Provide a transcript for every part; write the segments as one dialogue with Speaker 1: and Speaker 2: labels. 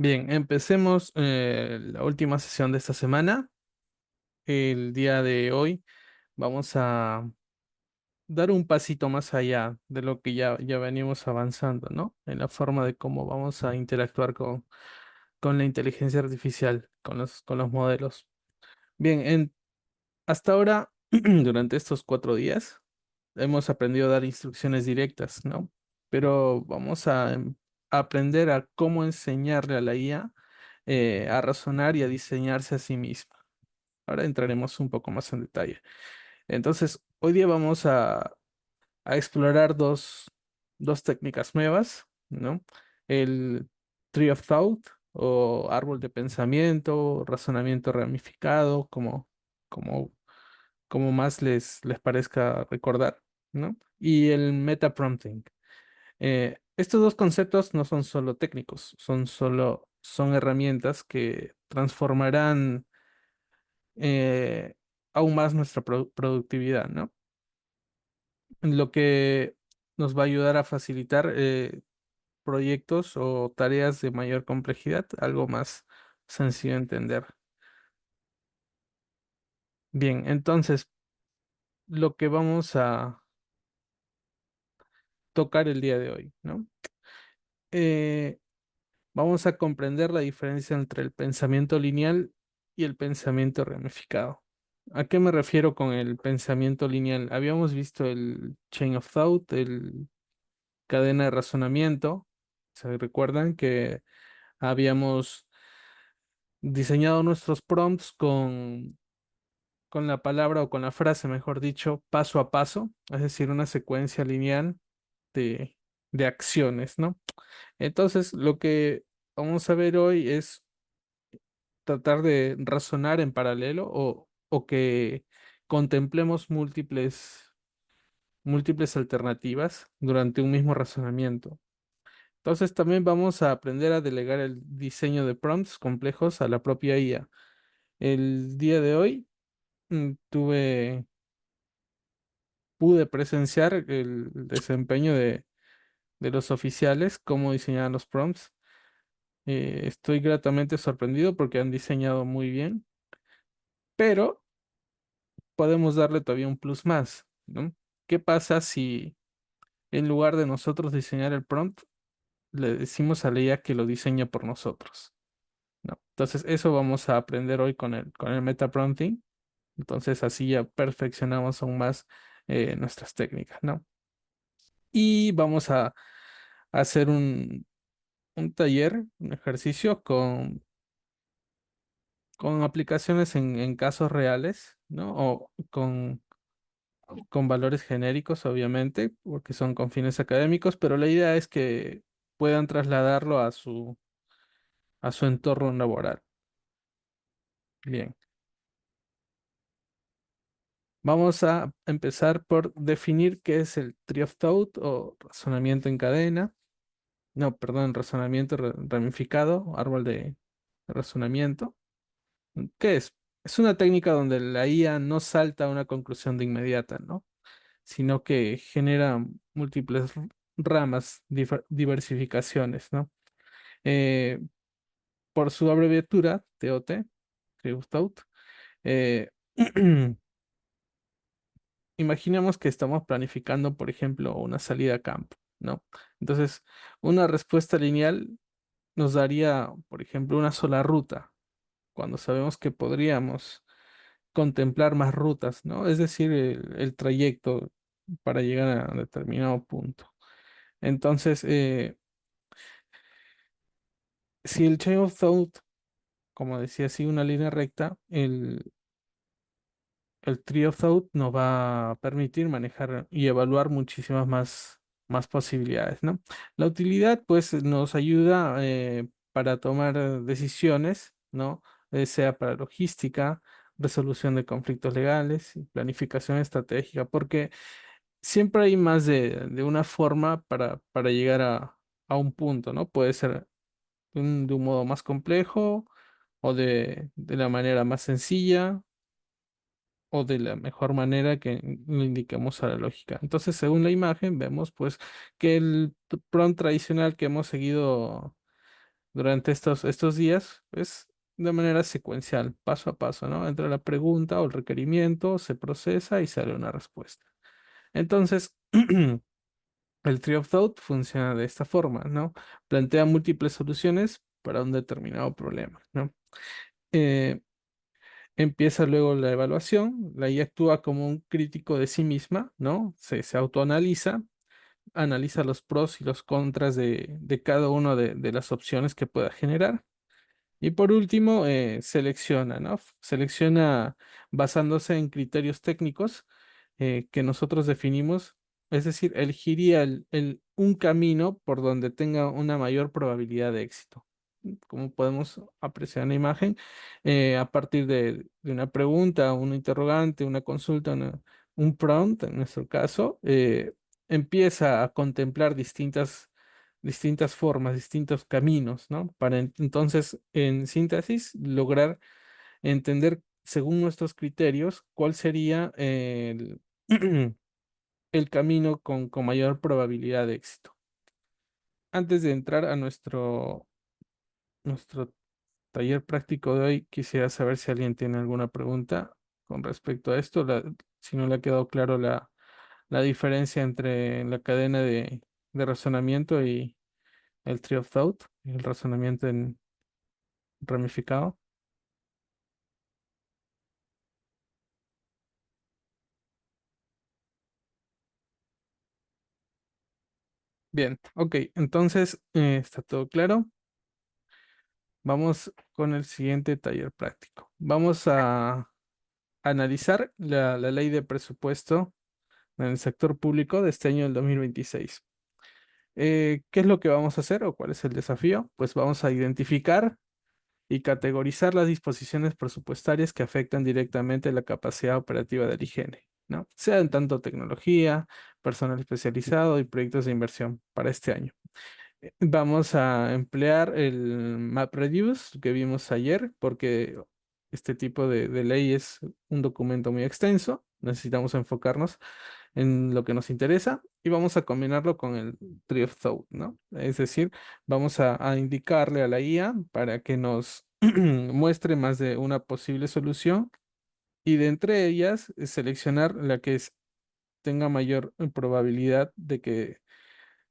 Speaker 1: Bien, empecemos la última sesión de esta semana. El día de hoy vamos a dar un pasito más allá de lo que ya venimos avanzando, ¿no? En la forma de cómo vamos a interactuar con la inteligencia artificial, con los modelos. Bien, hasta ahora, durante estos 4 días, hemos aprendido a dar instrucciones directas, ¿no? Pero vamos a aprender a cómo enseñarle a la IA a razonar y a diseñarse a sí misma. Ahora entraremos un poco más en detalle. Entonces, hoy día vamos a explorar dos técnicas nuevas, ¿no? El Tree of Thought o árbol de pensamiento, razonamiento ramificado, como como más les parezca recordar, ¿no? Y el metaprompting. Estos dos conceptos no son solo técnicos, son herramientas que transformarán aún más nuestra productividad, ¿no? Lo que nos va a ayudar a facilitar proyectos o tareas de mayor complejidad, algo más sencillo de entender. Bien, entonces, lo que vamos a tocar el día de hoy, ¿no? Eh, Vamos a comprender la diferencia entre el pensamiento lineal y el pensamiento ramificado. ¿A qué me refiero con el pensamiento lineal? Habíamos visto el chain of thought, el cadena de razonamiento. ¿Se recuerdan que habíamos diseñado nuestros prompts con la palabra o con la frase, mejor dicho, paso a paso? Es decir, una secuencia lineal de, de acciones, ¿no? Entonces, lo que vamos a ver hoy es tratar de razonar en paralelo o que contemplemos múltiples alternativas durante un mismo razonamiento. Entonces también vamos a aprender a delegar el diseño de prompts complejos a la propia IA. El día de hoy pude presenciar el desempeño de los oficiales, cómo diseñaban los prompts. Estoy gratamente sorprendido porque han diseñado muy bien, pero podemos darle todavía un plus más, ¿no? ¿Qué pasa si en lugar de nosotros diseñar el prompt, le decimos a la IA que lo diseña por nosotros, ¿no? Entonces, eso vamos a aprender hoy con el metaprompting. Entonces, así ya perfeccionamos aún más nuestras técnicas, ¿no? Y vamos a hacer un taller, un ejercicio con aplicaciones en casos reales, ¿no? O con valores genéricos, obviamente, porque son con fines académicos, pero la idea es que puedan trasladarlo a su entorno laboral. Bien, vamos a empezar por definir qué es el tree of thought o razonamiento en cadena. No, perdón, razonamiento ramificado, árbol de razonamiento. ¿Qué es? Es una técnica donde la IA no salta a una conclusión de inmediata, ¿no? Sino que genera múltiples ramas, diversificaciones, ¿no? Eh, por su abreviatura, TOT, Tree of Thought, eh, imaginemos que estamos planificando, por ejemplo, una salida a campo, ¿no? Entonces, una respuesta lineal nos daría, por ejemplo, una sola ruta, cuando sabemos que podríamos contemplar más rutas, ¿no? Es decir, el trayecto para llegar a determinado punto. Entonces, si el chain of thought, como decía, sigue una línea recta, el Tree of Thought nos va a permitir manejar y evaluar muchísimas más posibilidades, ¿no? La utilidad, pues, nos ayuda para tomar decisiones, ¿no? Sea para logística, resolución de conflictos legales y planificación estratégica, porque siempre hay más de una forma para llegar a un punto, ¿no? Puede ser de un modo más complejo o de la manera más sencilla o de la mejor manera que le indiquemos a la lógica. Entonces, según la imagen, vemos pues que el prompt tradicional que hemos seguido durante estos días, pues de manera secuencial, paso a paso, ¿no? Entra la pregunta o el requerimiento, se procesa y sale una respuesta. Entonces, el Tree of Thought funciona de esta forma, ¿no? Plantea múltiples soluciones para un determinado problema, ¿no? Eh, Empieza luego la evaluación, la IA actúa como un crítico de sí misma, ¿no? Se autoanaliza, analiza los pros y los contras de cada una de las opciones que pueda generar. Y por último, selecciona, ¿no? Selecciona basándose en criterios técnicos que nosotros definimos, es decir, elegiría un camino por donde tenga una mayor probabilidad de éxito. Como podemos apreciar en la imagen, a partir de una pregunta, una interrogante, una consulta, un prompt, en nuestro caso, empieza a contemplar distintas formas, distintos caminos, ¿no? Para entonces, en síntesis, lograr entender, según nuestros criterios, cuál sería el camino con mayor probabilidad de éxito. Antes de entrar a nuestro taller práctico de hoy, quisiera saber si alguien tiene alguna pregunta con respecto a esto, si no le ha quedado claro la diferencia entre la cadena de razonamiento y el tree of thought, el razonamiento en ramificado. Bien, ok, entonces está todo claro. Vamos con el siguiente taller práctico. Vamos a analizar la ley de presupuesto en el sector público de este año del 2026. ¿Qué es lo que vamos a hacer o cuál es el desafío? Pues vamos a identificar y categorizar las disposiciones presupuestarias que afectan directamente la capacidad operativa del IGN, ¿no? Sea en tanto tecnología, personal especializado y proyectos de inversión para este año. Vamos a emplear el MapReduce que vimos ayer, porque este tipo de ley es un documento muy extenso. Necesitamos enfocarnos en lo que nos interesa y vamos a combinarlo con el Tree of Thought, ¿no? Es decir, vamos a indicarle a la IA para que nos muestre más de una posible solución y de entre ellas seleccionar la que tenga mayor probabilidad de que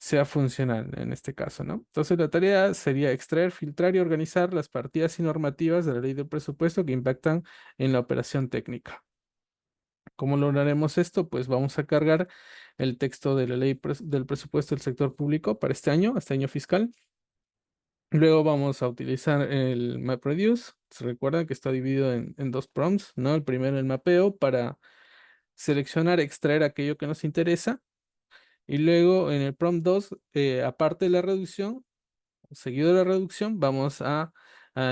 Speaker 1: sea funcional en este caso, ¿no? Entonces la tarea sería extraer, filtrar y organizar las partidas y normativas de la ley del presupuesto que impactan en la operación técnica. ¿Cómo lograremos esto? Pues vamos a cargar el texto de la ley del presupuesto del sector público para este año fiscal. Luego vamos a utilizar el MapReduce. Se recuerda que está dividido en dos prompts, ¿no? El primero el mapeo para seleccionar, extraer aquello que nos interesa. Y luego en el prompt 2, aparte de la reducción, seguido de la reducción, vamos a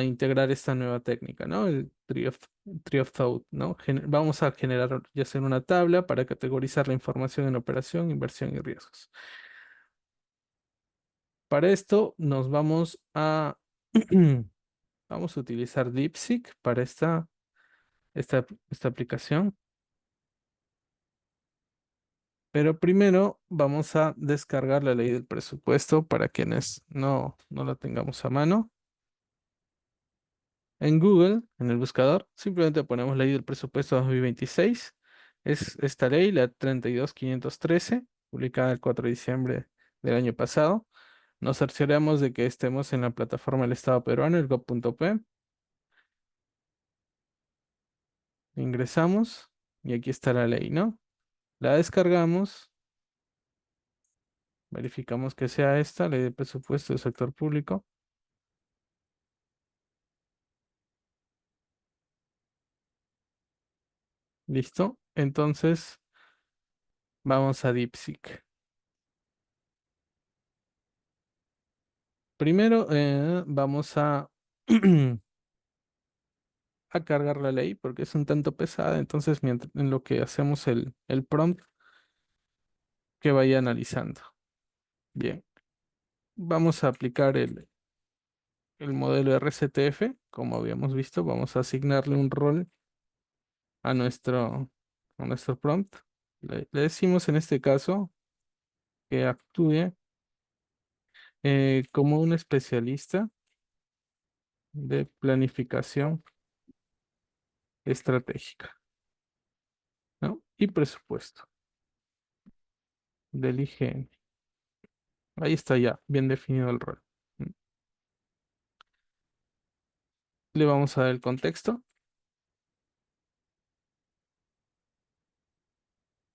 Speaker 1: integrar esta nueva técnica, ¿no? El Tree of Thought, ¿no? Vamos a generar ya sea una tabla para categorizar la información en operación, inversión y riesgos. Para esto nos vamos a utilizar DeepSeek para esta aplicación. Pero primero vamos a descargar la ley del presupuesto para quienes no la tengamos a mano. En Google, en el buscador, simplemente ponemos ley del presupuesto 2026. Es esta ley, la 32513, publicada el 4 de diciembre del año pasado. Nos cercioramos de que estemos en la plataforma del Estado peruano, el gov.p. Ingresamos y aquí está la ley, ¿no? La descargamos, verificamos que sea esta, ley de presupuesto del sector público. Listo. Entonces vamos a DeepSeek. Primero vamos a cargar la ley porque es un tanto pesada. Entonces, en lo que hacemos el prompt, que vaya analizando. Bien, vamos a aplicar el modelo RCTF. Como habíamos visto, vamos a asignarle un rol a nuestro prompt. Le decimos en este caso que actúe como un especialista de planificación estratégica, ¿no? Y presupuesto del IGN. Ahí está ya, bien definido el rol. ¿Mm? Le vamos a dar el contexto.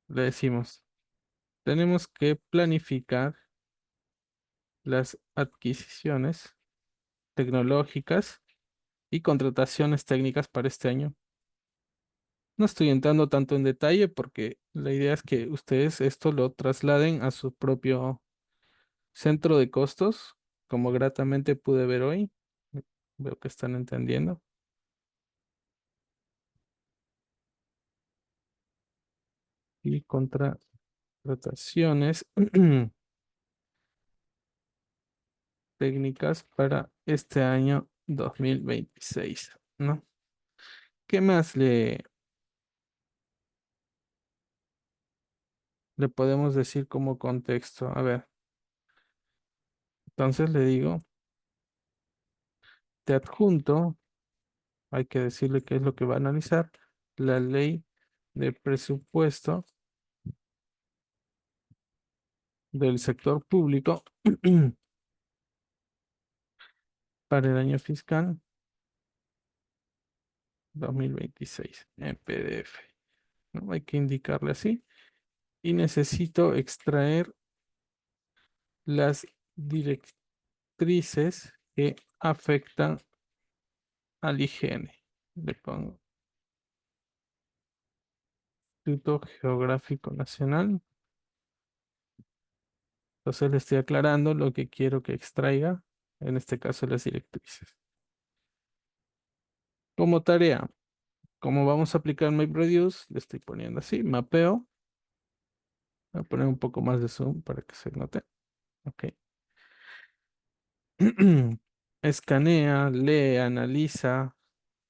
Speaker 1: Le decimos, tenemos que planificar las adquisiciones tecnológicas y contrataciones técnicas para este año. No estoy entrando tanto en detalle porque la idea es que ustedes esto lo trasladen a su propio centro de costos, como gratamente pude ver hoy. Veo que están entendiendo. Y contrataciones técnicas para este año 2026, ¿no? ¿Qué más le podemos decir como contexto? A ver, entonces le digo, te adjunto, hay que decirle qué es lo que va a analizar, la ley de presupuesto del sector público para el año fiscal 2026 en PDF, ¿no? Hay que indicarle así. Y necesito extraer las directrices que afectan al IGN. Le pongo Instituto Geográfico Nacional. Entonces le estoy aclarando lo que quiero que extraiga, en este caso las directrices. Como tarea, como vamos a aplicar MapReduce, le estoy poniendo así, mapeo. Voy a poner un poco más de zoom para que se note. Ok. Escanea, lee, analiza,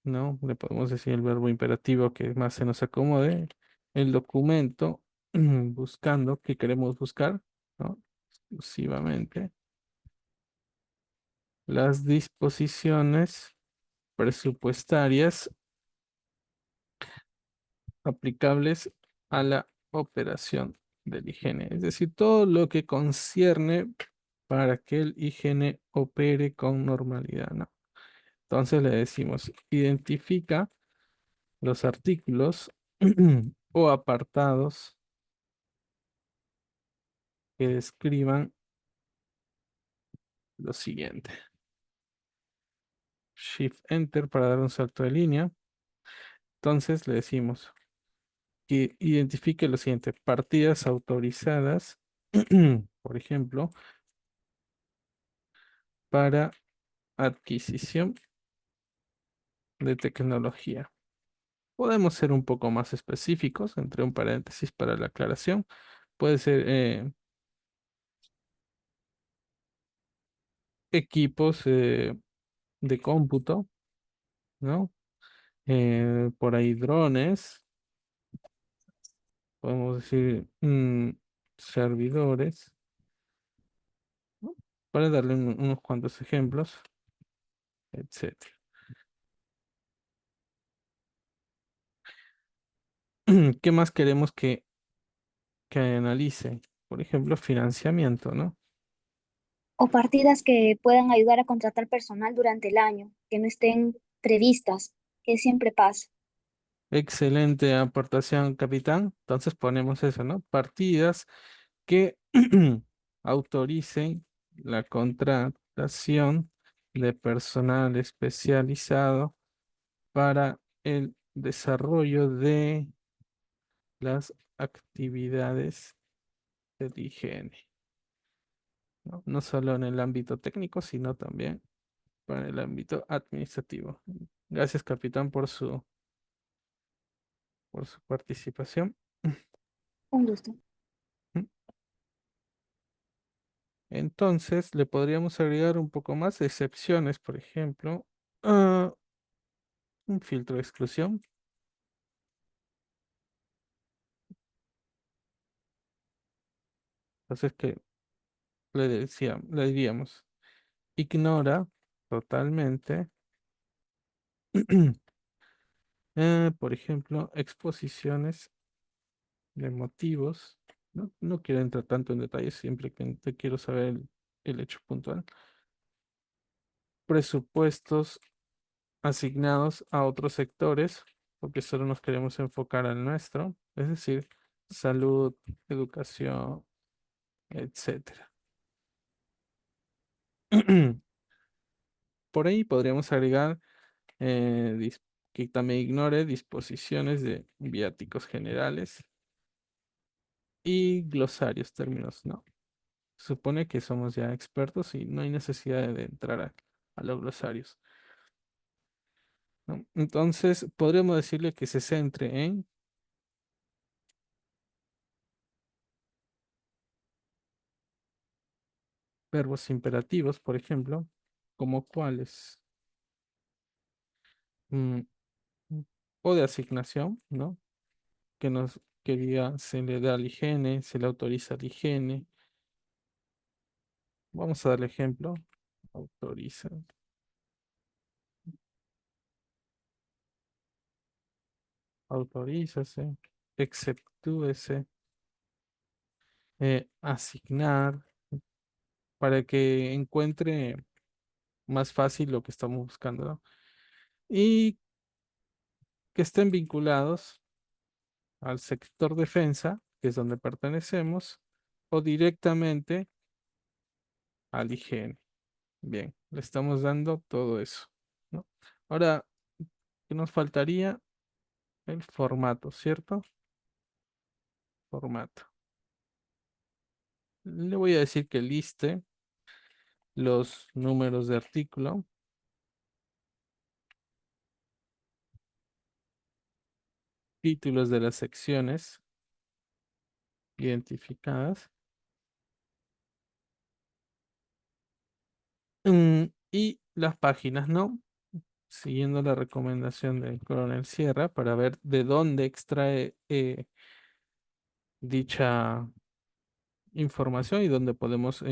Speaker 1: ¿no? Le podemos decir el verbo imperativo que más se nos acomode. El documento, buscando qué queremos buscar, ¿no? Exclusivamente. Las disposiciones presupuestarias aplicables a la operación del higiene. Es decir, todo lo que concierne para que el higiene opere con normalidad, ¿no? Entonces le decimos, identifica los artículos o apartados que describan lo siguiente. Shift Enter para dar un salto de línea. Entonces le decimos que identifique lo siguiente, partidas autorizadas, por ejemplo, para adquisición de tecnología. Podemos ser un poco más específicos, entre un paréntesis para la aclaración. Puede ser equipos de cómputo, ¿no? Por ahí drones, podemos decir servidores, ¿no? Para darle unos cuantos ejemplos, etcétera. ¿Qué más queremos que analice? Por ejemplo, financiamiento, ¿no?
Speaker 2: O partidas que puedan ayudar a contratar personal durante el año, que no estén previstas, que siempre pasa.
Speaker 1: Excelente aportación, capitán. Entonces ponemos eso, ¿no? Partidas que autoricen la contratación de personal especializado para el desarrollo de las actividades de higiene, ¿no? No solo en el ámbito técnico, sino también para el ámbito administrativo. Gracias, capitán, por su participación.
Speaker 2: Un gusto.
Speaker 1: Entonces, le podríamos agregar un poco más excepciones, por ejemplo, ah, un filtro de exclusión. Entonces, que le diríamos, ignora totalmente Por ejemplo, exposiciones de motivos. No, no quiero entrar tanto en detalles, siempre que te quiero saber el hecho puntual. Presupuestos asignados a otros sectores, porque solo nos queremos enfocar al nuestro, es decir, salud, educación, etcétera. Por ahí podríamos agregar que también ignore disposiciones de viáticos generales y glosarios, términos, ¿no? Supone que somos ya expertos y no hay necesidad de entrar a los glosarios, ¿no? Entonces, podríamos decirle que se centre en verbos imperativos, por ejemplo, como cuáles, Mm, o de asignación, ¿no? Que nos quería, se le da al higiene, se le autoriza al higiene. Vamos a darle ejemplo. Autoriza, autorízase, exceptúese, asignar, para que encuentre más fácil lo que estamos buscando, ¿no? Y que estén vinculados al sector defensa, que es donde pertenecemos, o directamente al higiene. Bien, le estamos dando todo eso, ¿no? Ahora, ¿qué nos faltaría? El formato, ¿cierto? Formato. Le voy a decir que liste los números de artículo, títulos de las secciones identificadas, y las páginas, ¿no? Siguiendo la recomendación del coronel Sierra para ver de dónde extrae dicha información y dónde podemos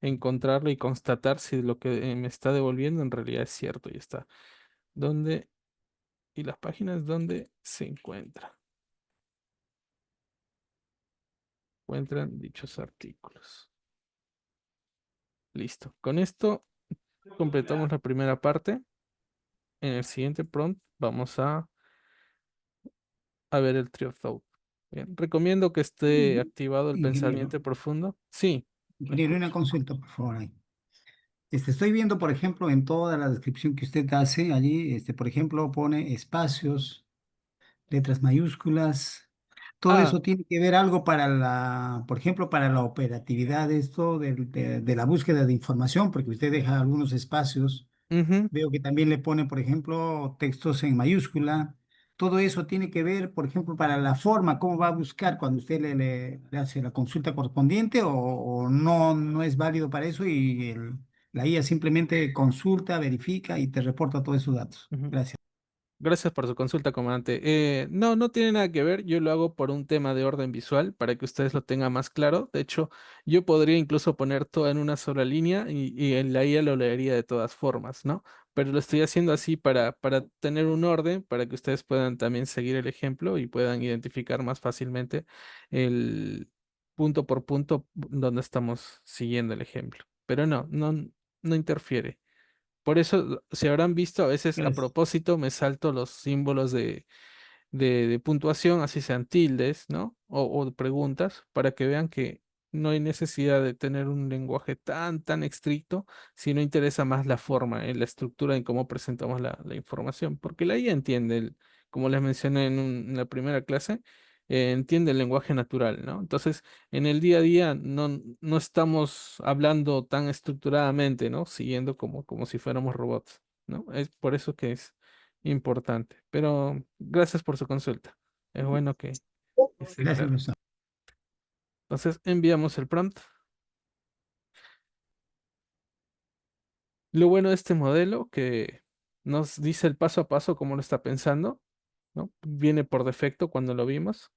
Speaker 1: encontrarlo y constatar si lo que me está devolviendo en realidad es cierto y está. ¿Dónde? Y las páginas donde se encuentran dichos artículos. Listo. Con esto completamos la primera parte. En el siguiente prompt vamos a ver el trio thought. Bien, recomiendo que esté activado el
Speaker 3: Ingeniero,
Speaker 1: pensamiento profundo. Sí, lo
Speaker 3: ingeniero, una
Speaker 1: escucho.
Speaker 3: consulta, por favor. Ahí. Estoy viendo, por ejemplo, en toda la descripción que usted hace allí, por ejemplo, pone espacios, letras mayúsculas. Todo
Speaker 1: Ah,
Speaker 3: eso tiene que ver algo para la, por ejemplo, para la operatividad de esto, de la búsqueda de información, porque usted deja algunos espacios.
Speaker 1: ujú,
Speaker 3: Veo que también le pone, por ejemplo, textos en mayúscula. Todo eso tiene que ver, por ejemplo, para la forma, cómo va a buscar cuando usted le hace la consulta correspondiente o no, no es válido para eso y la IA simplemente consulta, verifica y te reporta todos esos datos.
Speaker 1: ujú.
Speaker 3: Gracias.
Speaker 1: Gracias por su consulta, comandante. No, no tiene nada que ver. Yo lo hago por un tema de orden visual para que ustedes lo tengan más claro. De hecho, yo podría incluso poner todo en una sola línea y en la IA lo leería de todas formas, ¿no? Pero lo estoy haciendo así para tener un orden, para que ustedes puedan también seguir el ejemplo y puedan identificar más fácilmente el punto por punto donde estamos siguiendo el ejemplo. Pero no interfiere. Por eso, si habrán visto, a veces a
Speaker 3: Gracias.
Speaker 1: propósito me salto los símbolos de puntuación, así sean tildes, ¿no? O de preguntas, para que vean que no hay necesidad de tener un lenguaje tan estricto, si no interesa más la forma, la estructura en cómo presentamos la información, porque la IA entiende, como les mencioné en la primera clase, entiende el lenguaje natural, ¿no? Entonces, en el día a día no estamos hablando tan estructuradamente, ¿no? Siguiendo como si fuéramos robots, ¿no? Es por eso que es importante. Pero gracias por su consulta. Es bueno que esté
Speaker 3: Gracias,
Speaker 1: claro.
Speaker 3: profesor.
Speaker 1: Entonces enviamos el prompt. Lo bueno de este modelo que nos dice el paso a paso cómo lo está pensando, ¿no? Viene por defecto cuando lo vimos.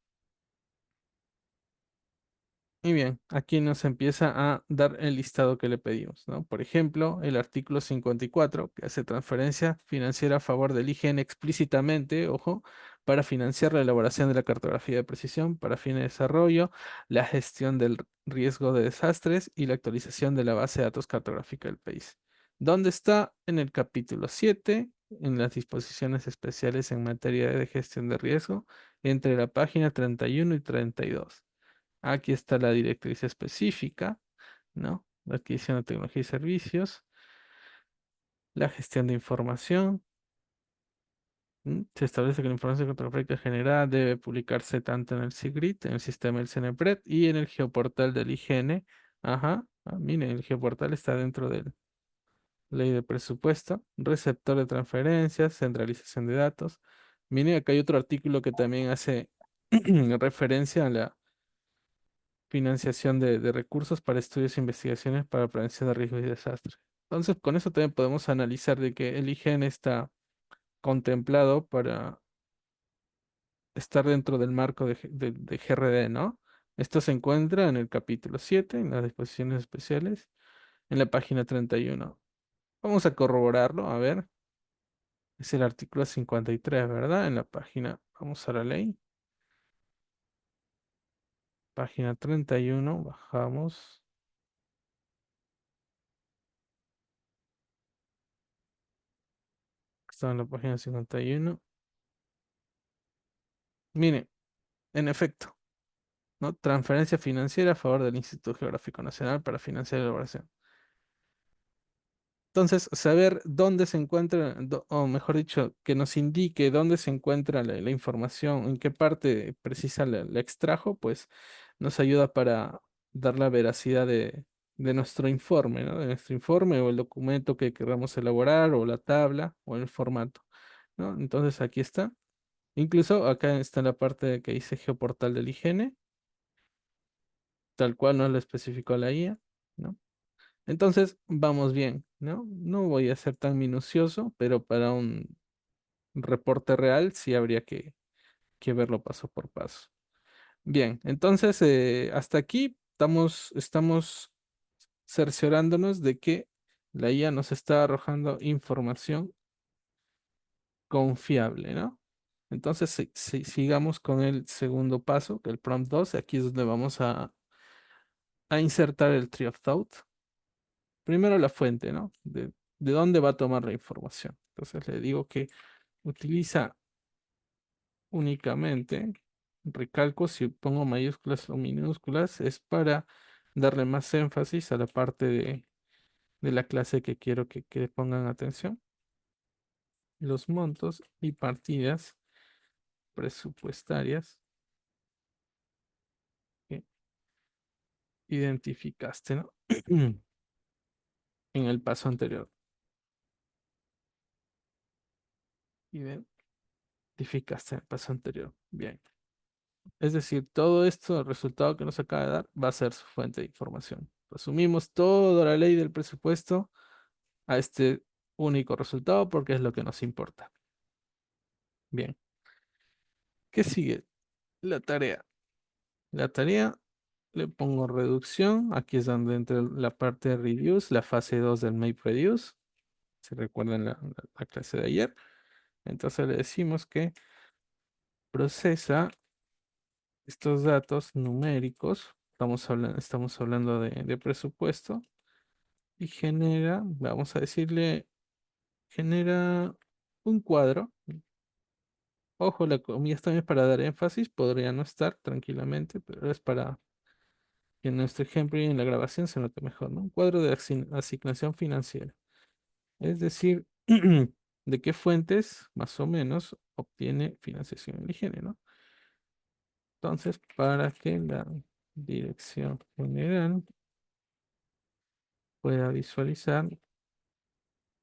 Speaker 1: Y bien, aquí nos empieza a dar el listado que le pedimos, ¿no? Por ejemplo, el artículo 54, que hace transferencia financiera a favor del IGN explícitamente, ojo, para financiar la elaboración de la cartografía de precisión para fines de desarrollo, la gestión del riesgo de desastres y la actualización de la base de datos cartográfica del país. ¿Dónde está? En el capítulo 7, en las disposiciones especiales en materia de gestión de riesgo, entre la página 31 y 32. Aquí está la directriz específica, ¿no? La adquisición de tecnología y servicios, la gestión de información. Se establece que la información contrafáctica generada debe publicarse tanto en el SIGRIT, en el sistema del CNEPRED y en el geoportal del IGN. Ajá, miren, el geoportal está dentro de la ley de presupuesto, receptor de transferencias, centralización de datos. Miren, acá hay otro artículo que también hace referencia a la financiación de recursos para estudios e investigaciones para prevención de riesgos y desastres. Entonces, con eso también podemos analizar de que el IGN está contemplado para estar dentro del marco de GRD, ¿no? Esto se encuentra en el capítulo 7, en las disposiciones especiales, en la página 31. Vamos a corroborarlo, a ver. Es el artículo 53, ¿verdad? En la página, vamos a la ley. Página 31, bajamos. Está en la página 51. Miren, en efecto, ¿no? Transferencia financiera a favor del Instituto Geográfico Nacional para financiar la elaboración. Entonces, saber dónde se encuentra, o mejor dicho, que nos indique dónde se encuentra la información, en qué parte precisa la extrajo, pues nos ayuda para dar la veracidad de nuestro informe, ¿no? De nuestro informe o el documento que queramos elaborar, o la tabla, o el formato, ¿no? Entonces, aquí está. Incluso acá está la parte que dice Geoportal del IGN, tal cual nos lo especificó la IA, ¿no? Entonces, vamos bien, ¿no? No voy a ser tan minucioso, pero para un reporte real sí habría que verlo paso por paso. Bien, entonces, hasta aquí estamos cerciorándonos de que la IA nos está arrojando información confiable, ¿no? Entonces, sigamos con el segundo paso, que el prompt 2. Aquí es donde vamos a insertar el tree of thought. Primero la fuente, ¿no? De dónde va a tomar la información. Entonces le digo que utiliza únicamente, recalco, si pongo mayúsculas o minúsculas, es para darle más énfasis a la parte de la clase que quiero que pongan atención. Los montos y partidas presupuestarias que identificaste, ¿no? En el paso anterior. Identificaste en el paso anterior. Bien. Es decir, todo esto, el resultado que nos acaba de dar, va a ser su fuente de información. Resumimos toda la ley del presupuesto a este único resultado porque es lo que nos importa. Bien, ¿qué sigue? La tarea. La tarea le pongo reducción. Aquí es donde entra la parte de reduce, la fase 2 del make reduce. Si recuerdan la clase de ayer. Entonces le decimos que procesa estos datos numéricos. Estamos hablando de presupuesto. Y genera, vamos a decirle, genera un cuadro. Ojo, la comillas también es para dar énfasis, podría no estar tranquilamente, pero es para que en nuestro ejemplo y en la grabación se note mejor, ¿no? Un cuadro de asignación financiera. Es decir, de qué fuentes más o menos obtiene financiación el IGN, ¿no? Entonces, para que la dirección general pueda visualizar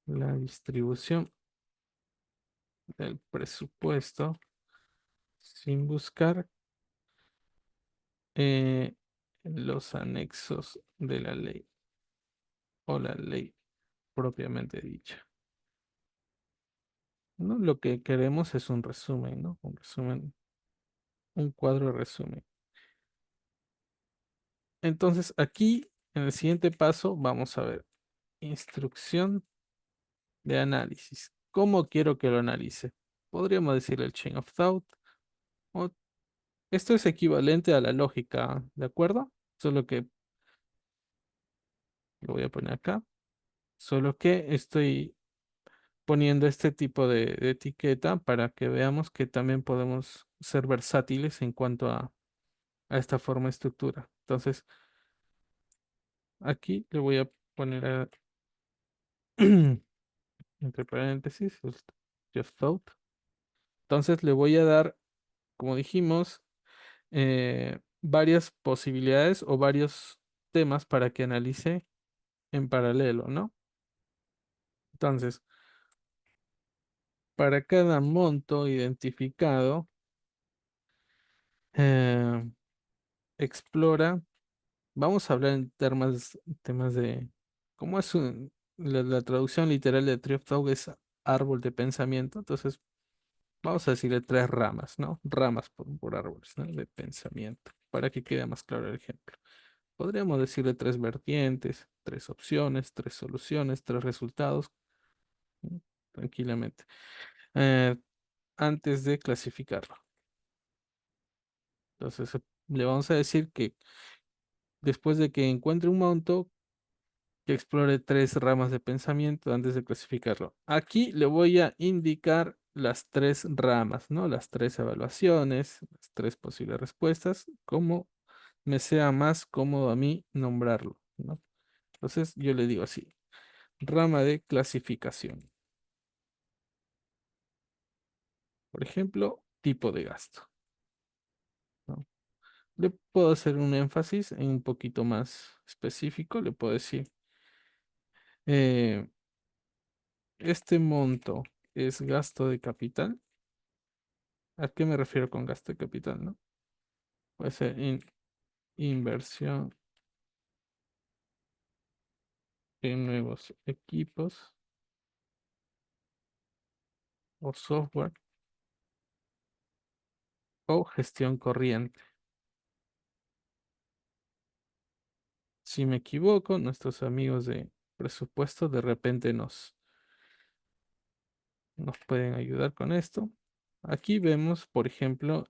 Speaker 1: la distribución del presupuesto sin buscar los anexos de la ley o la ley propiamente dicha, ¿no? Lo que queremos es un resumen, ¿no? Un resumen, un cuadro de resumen. Entonces aquí, en el siguiente paso, vamos a ver instrucción de análisis. ¿Cómo quiero que lo analice? Podríamos decirle el chain of thought. o- Esto es equivalente a la lógica, ¿de acuerdo? Solo que lo voy a poner acá. Solo que estoy poniendo este tipo de etiqueta para que veamos que también podemos ser versátiles en cuanto a esta forma de estructura. Entonces, aquí le voy a poner entre paréntesis, just thought. Entonces le voy a dar, como dijimos, varias posibilidades o varios temas para que analice en paralelo, ¿no? Entonces, para cada monto identificado, eh, explora. Vamos a hablar en temas de cómo es la traducción literal de Tree of Thought es árbol de pensamiento. Entonces, vamos a decirle tres ramas, ¿no? Ramas por árboles, ¿no? De pensamiento, para que quede más claro el ejemplo. Podríamos decirle tres vertientes, tres opciones, tres soluciones, tres resultados, ¿no? Tranquilamente. Eh, Antes de clasificarlo. Entonces, le vamos a decir que después de que encuentre un monto, que explore tres ramas de pensamiento antes de clasificarlo. Aquí le voy a indicar las tres ramas, ¿no? Las tres evaluaciones, las tres posibles respuestas, como me sea más cómodo a mí nombrarlo, ¿no? Entonces yo le digo así, rama de clasificación. Por ejemplo, tipo de gasto, ¿no? Le puedo hacer un énfasis en un poquito más específico, le puedo decir, eh, este monto es gasto de capital. ¿A qué me refiero con gasto de capital, no? Puede ser inversión en nuevos equipos o software o gestión corriente. Si me equivoco, nuestros amigos de presupuesto de repente nos pueden ayudar con esto. Aquí vemos, por ejemplo,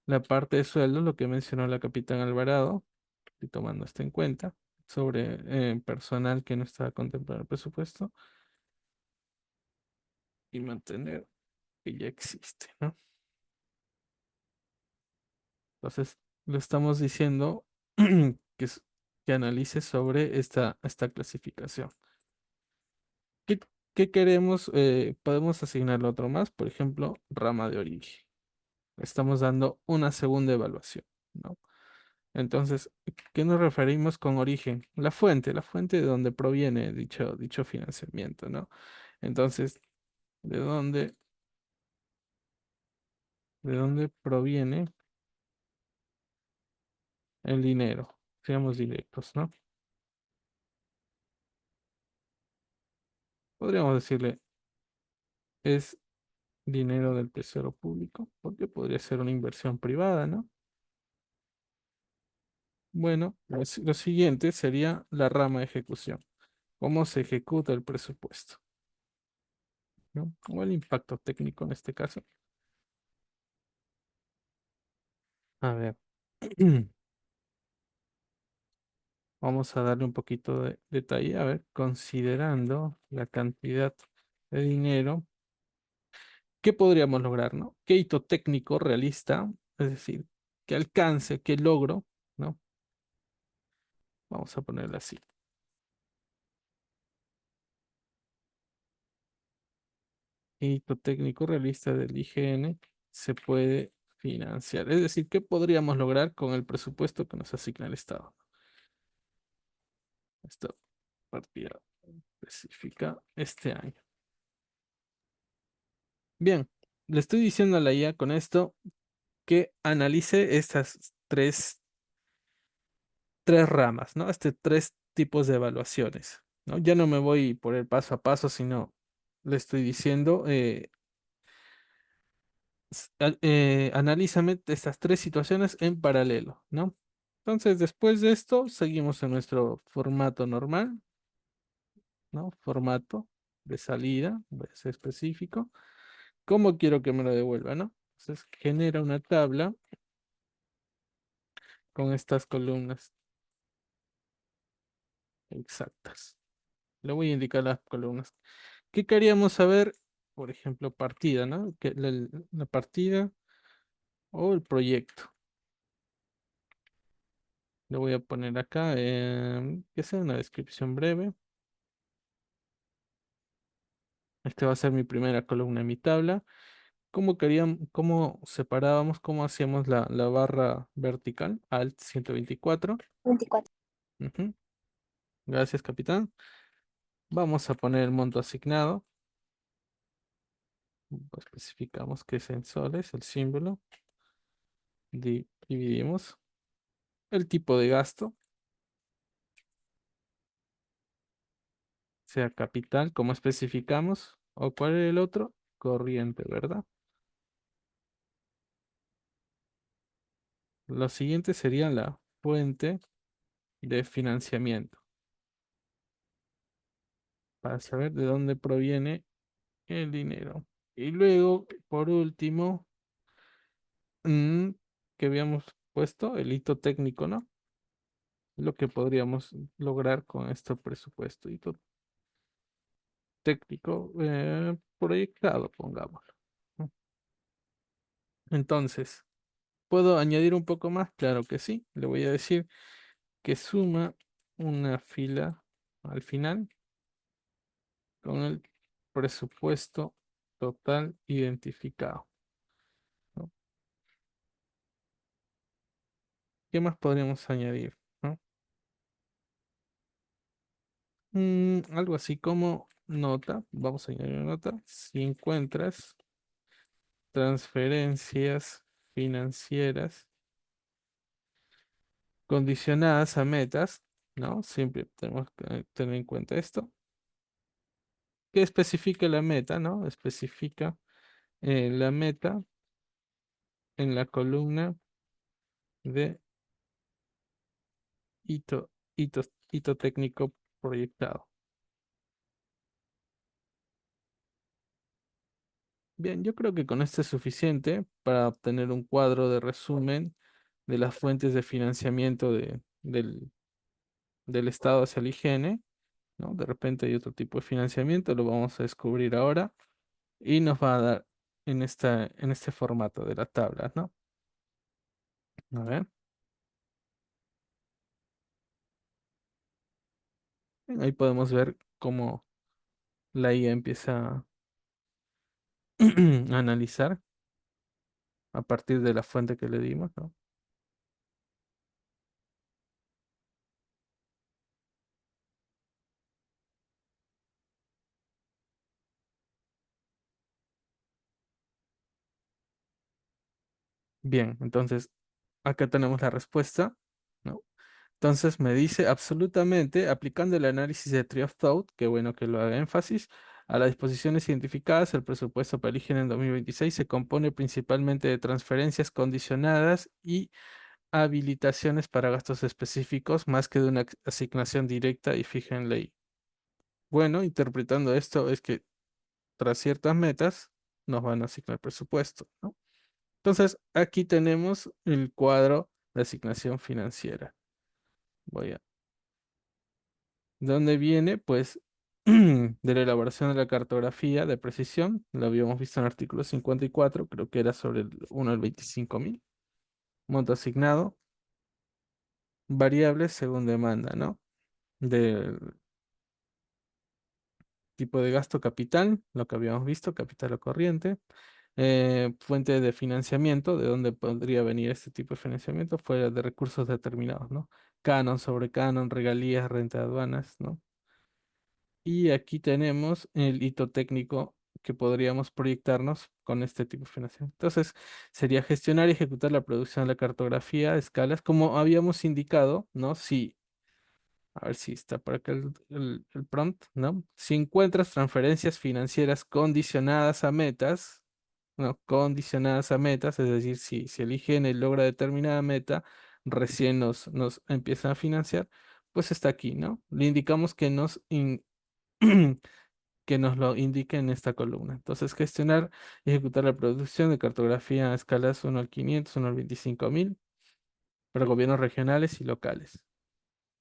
Speaker 1: la parte de sueldo, lo que mencionó la capitán Alvarado, estoy tomando esto en cuenta, sobre personal que no está contemplado en el presupuesto y mantener que ya existe, ¿no? Entonces, le estamos diciendo que, que analice sobre esta clasificación. ¿Qué, qué queremos? Podemos asignarle otro más, por ejemplo, rama de origen. Estamos dando una segunda evaluación, ¿no? Entonces, ¿qué nos referimos con origen? La fuente de donde proviene dicho financiamiento, ¿no? Entonces, ¿de dónde, de dónde proviene el dinero? Seamos directos, ¿no? Podríamos decirle, es dinero del tesoro público, porque podría ser una inversión privada, ¿no? Bueno, lo siguiente sería la rama de ejecución. ¿Cómo se ejecuta el presupuesto? ¿No? O el impacto técnico en este caso. A ver, vamos a darle un poquito de detalle. A ver, considerando la cantidad de dinero, ¿qué podríamos lograr, no? ¿Qué hito técnico realista? Es decir, ¿qué alcance, qué logro, ¿no? Vamos a ponerlo así. Hito técnico realista del IGN se puede financiar. Es decir, ¿qué podríamos lograr con el presupuesto que nos asigna el Estado? Esta partida específica este año. Bien, le estoy diciendo a la IA con esto que analice estas tres ramas, ¿no? Tres tipos de evaluaciones, ¿no? Ya no me voy por el paso a paso, sino le estoy diciendo, analízame estas tres situaciones en paralelo, ¿no? Entonces, después de esto, seguimos en nuestro formato normal, ¿no? Formato de salida, voy a ser específico. ¿Cómo quiero que me lo devuelva, no? Entonces, genera una tabla con estas columnas exactas. Le voy a indicar las columnas. ¿Qué queríamos saber? Por ejemplo, partida, ¿no? La partida o el proyecto. Le voy a poner acá que sea una descripción breve. Este va a ser mi primera columna en mi tabla. ¿Cómo separábamos, cómo hacíamos la barra vertical? Alt 124.
Speaker 2: 24.
Speaker 1: Ujú. Gracias, capitán. Vamos a poner el monto asignado. Especificamos que es en soles, el símbolo. Dividimos el tipo de gasto, sea capital, como especificamos. ¿O cuál es el otro? Corriente, ¿verdad? Lo siguiente sería la fuente de financiamiento, para saber de dónde proviene el dinero. Y luego, por último, mm, que habíamos puesto el hito técnico, ¿no? Lo que podríamos lograr con este presupuesto. Hito técnico proyectado, pongámoslo, ¿no? Entonces, ¿puedo añadir un poco más? Claro que sí. Le voy a decir que suma una fila al final con el presupuesto total identificado, ¿no? ¿Qué más podríamos añadir, ¿no? Algo así como nota. Vamos a añadir una nota. Si encuentras transferencias financieras condicionadas a metas, ¿no? Siempre tenemos que tener en cuenta esto. Que especifica la meta, ¿no? Especifica la meta en la columna de hito técnico proyectado. Bien, yo creo que con esto es suficiente para obtener un cuadro de resumen de las fuentes de financiamiento del Estado hacia el IGN, ¿no? De repente hay otro tipo de financiamiento, lo vamos a descubrir ahora y nos va a dar en este formato de la tabla, ¿no? A ver, bien, ahí podemos ver cómo la IA empieza a analizar a partir de la fuente que le dimos, ¿no? Bien, entonces acá tenemos la respuesta, ¿no? Entonces me dice absolutamente, aplicando el análisis de Tree of Thought, qué bueno que lo haga énfasis, a las disposiciones identificadas, el presupuesto para el IGN en 2026 se compone principalmente de transferencias condicionadas y habilitaciones para gastos específicos, más que de una asignación directa y fija en ley. Bueno, interpretando esto es que tras ciertas metas nos van a asignar presupuesto, ¿no? Entonces, aquí tenemos el cuadro de asignación financiera. Voy a ¿De dónde viene? Pues de la elaboración de la cartografía de precisión. Lo habíamos visto en el artículo 54, creo que era sobre el 1 al 25.000. Monto asignado, variables según demanda, ¿no? Del tipo de gasto capital, lo que habíamos visto, capital o corriente. Fuente de financiamiento, de dónde podría venir este tipo de financiamiento, fuera de recursos determinados, ¿no? Canon sobre canon, regalías, renta de aduanas, ¿no? Y aquí tenemos el hito técnico que podríamos proyectarnos con este tipo de financiación. Entonces, sería gestionar y ejecutar la producción de la cartografía a escalas, como habíamos indicado, ¿no? Si, a ver si está por acá el prompt, ¿no? Si encuentras transferencias financieras condicionadas a metas, ¿no? Condicionadas a metas, es decir, si el IGN logra determinada meta, recién nos empiezan a financiar, pues está aquí, ¿no? Le indicamos que que nos lo indique en esta columna. Entonces, gestionar y ejecutar la producción de cartografía a escalas 1 al 500, 1 al 25.000 para gobiernos regionales y locales.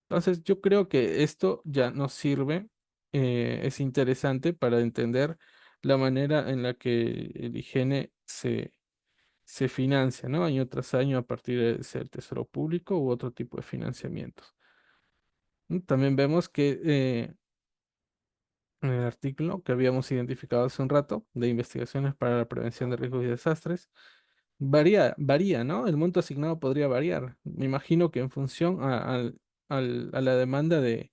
Speaker 1: Entonces, yo creo que esto ya nos sirve, es interesante para entender la manera en la que el IGN se financia, ¿no? Año tras año a partir de ser tesoro público u otro tipo de financiamientos. También vemos que en el artículo que habíamos identificado hace un rato de investigaciones para la prevención de riesgos y desastres, varía, ¿no? El monto asignado podría variar. Me imagino que en función a la demanda de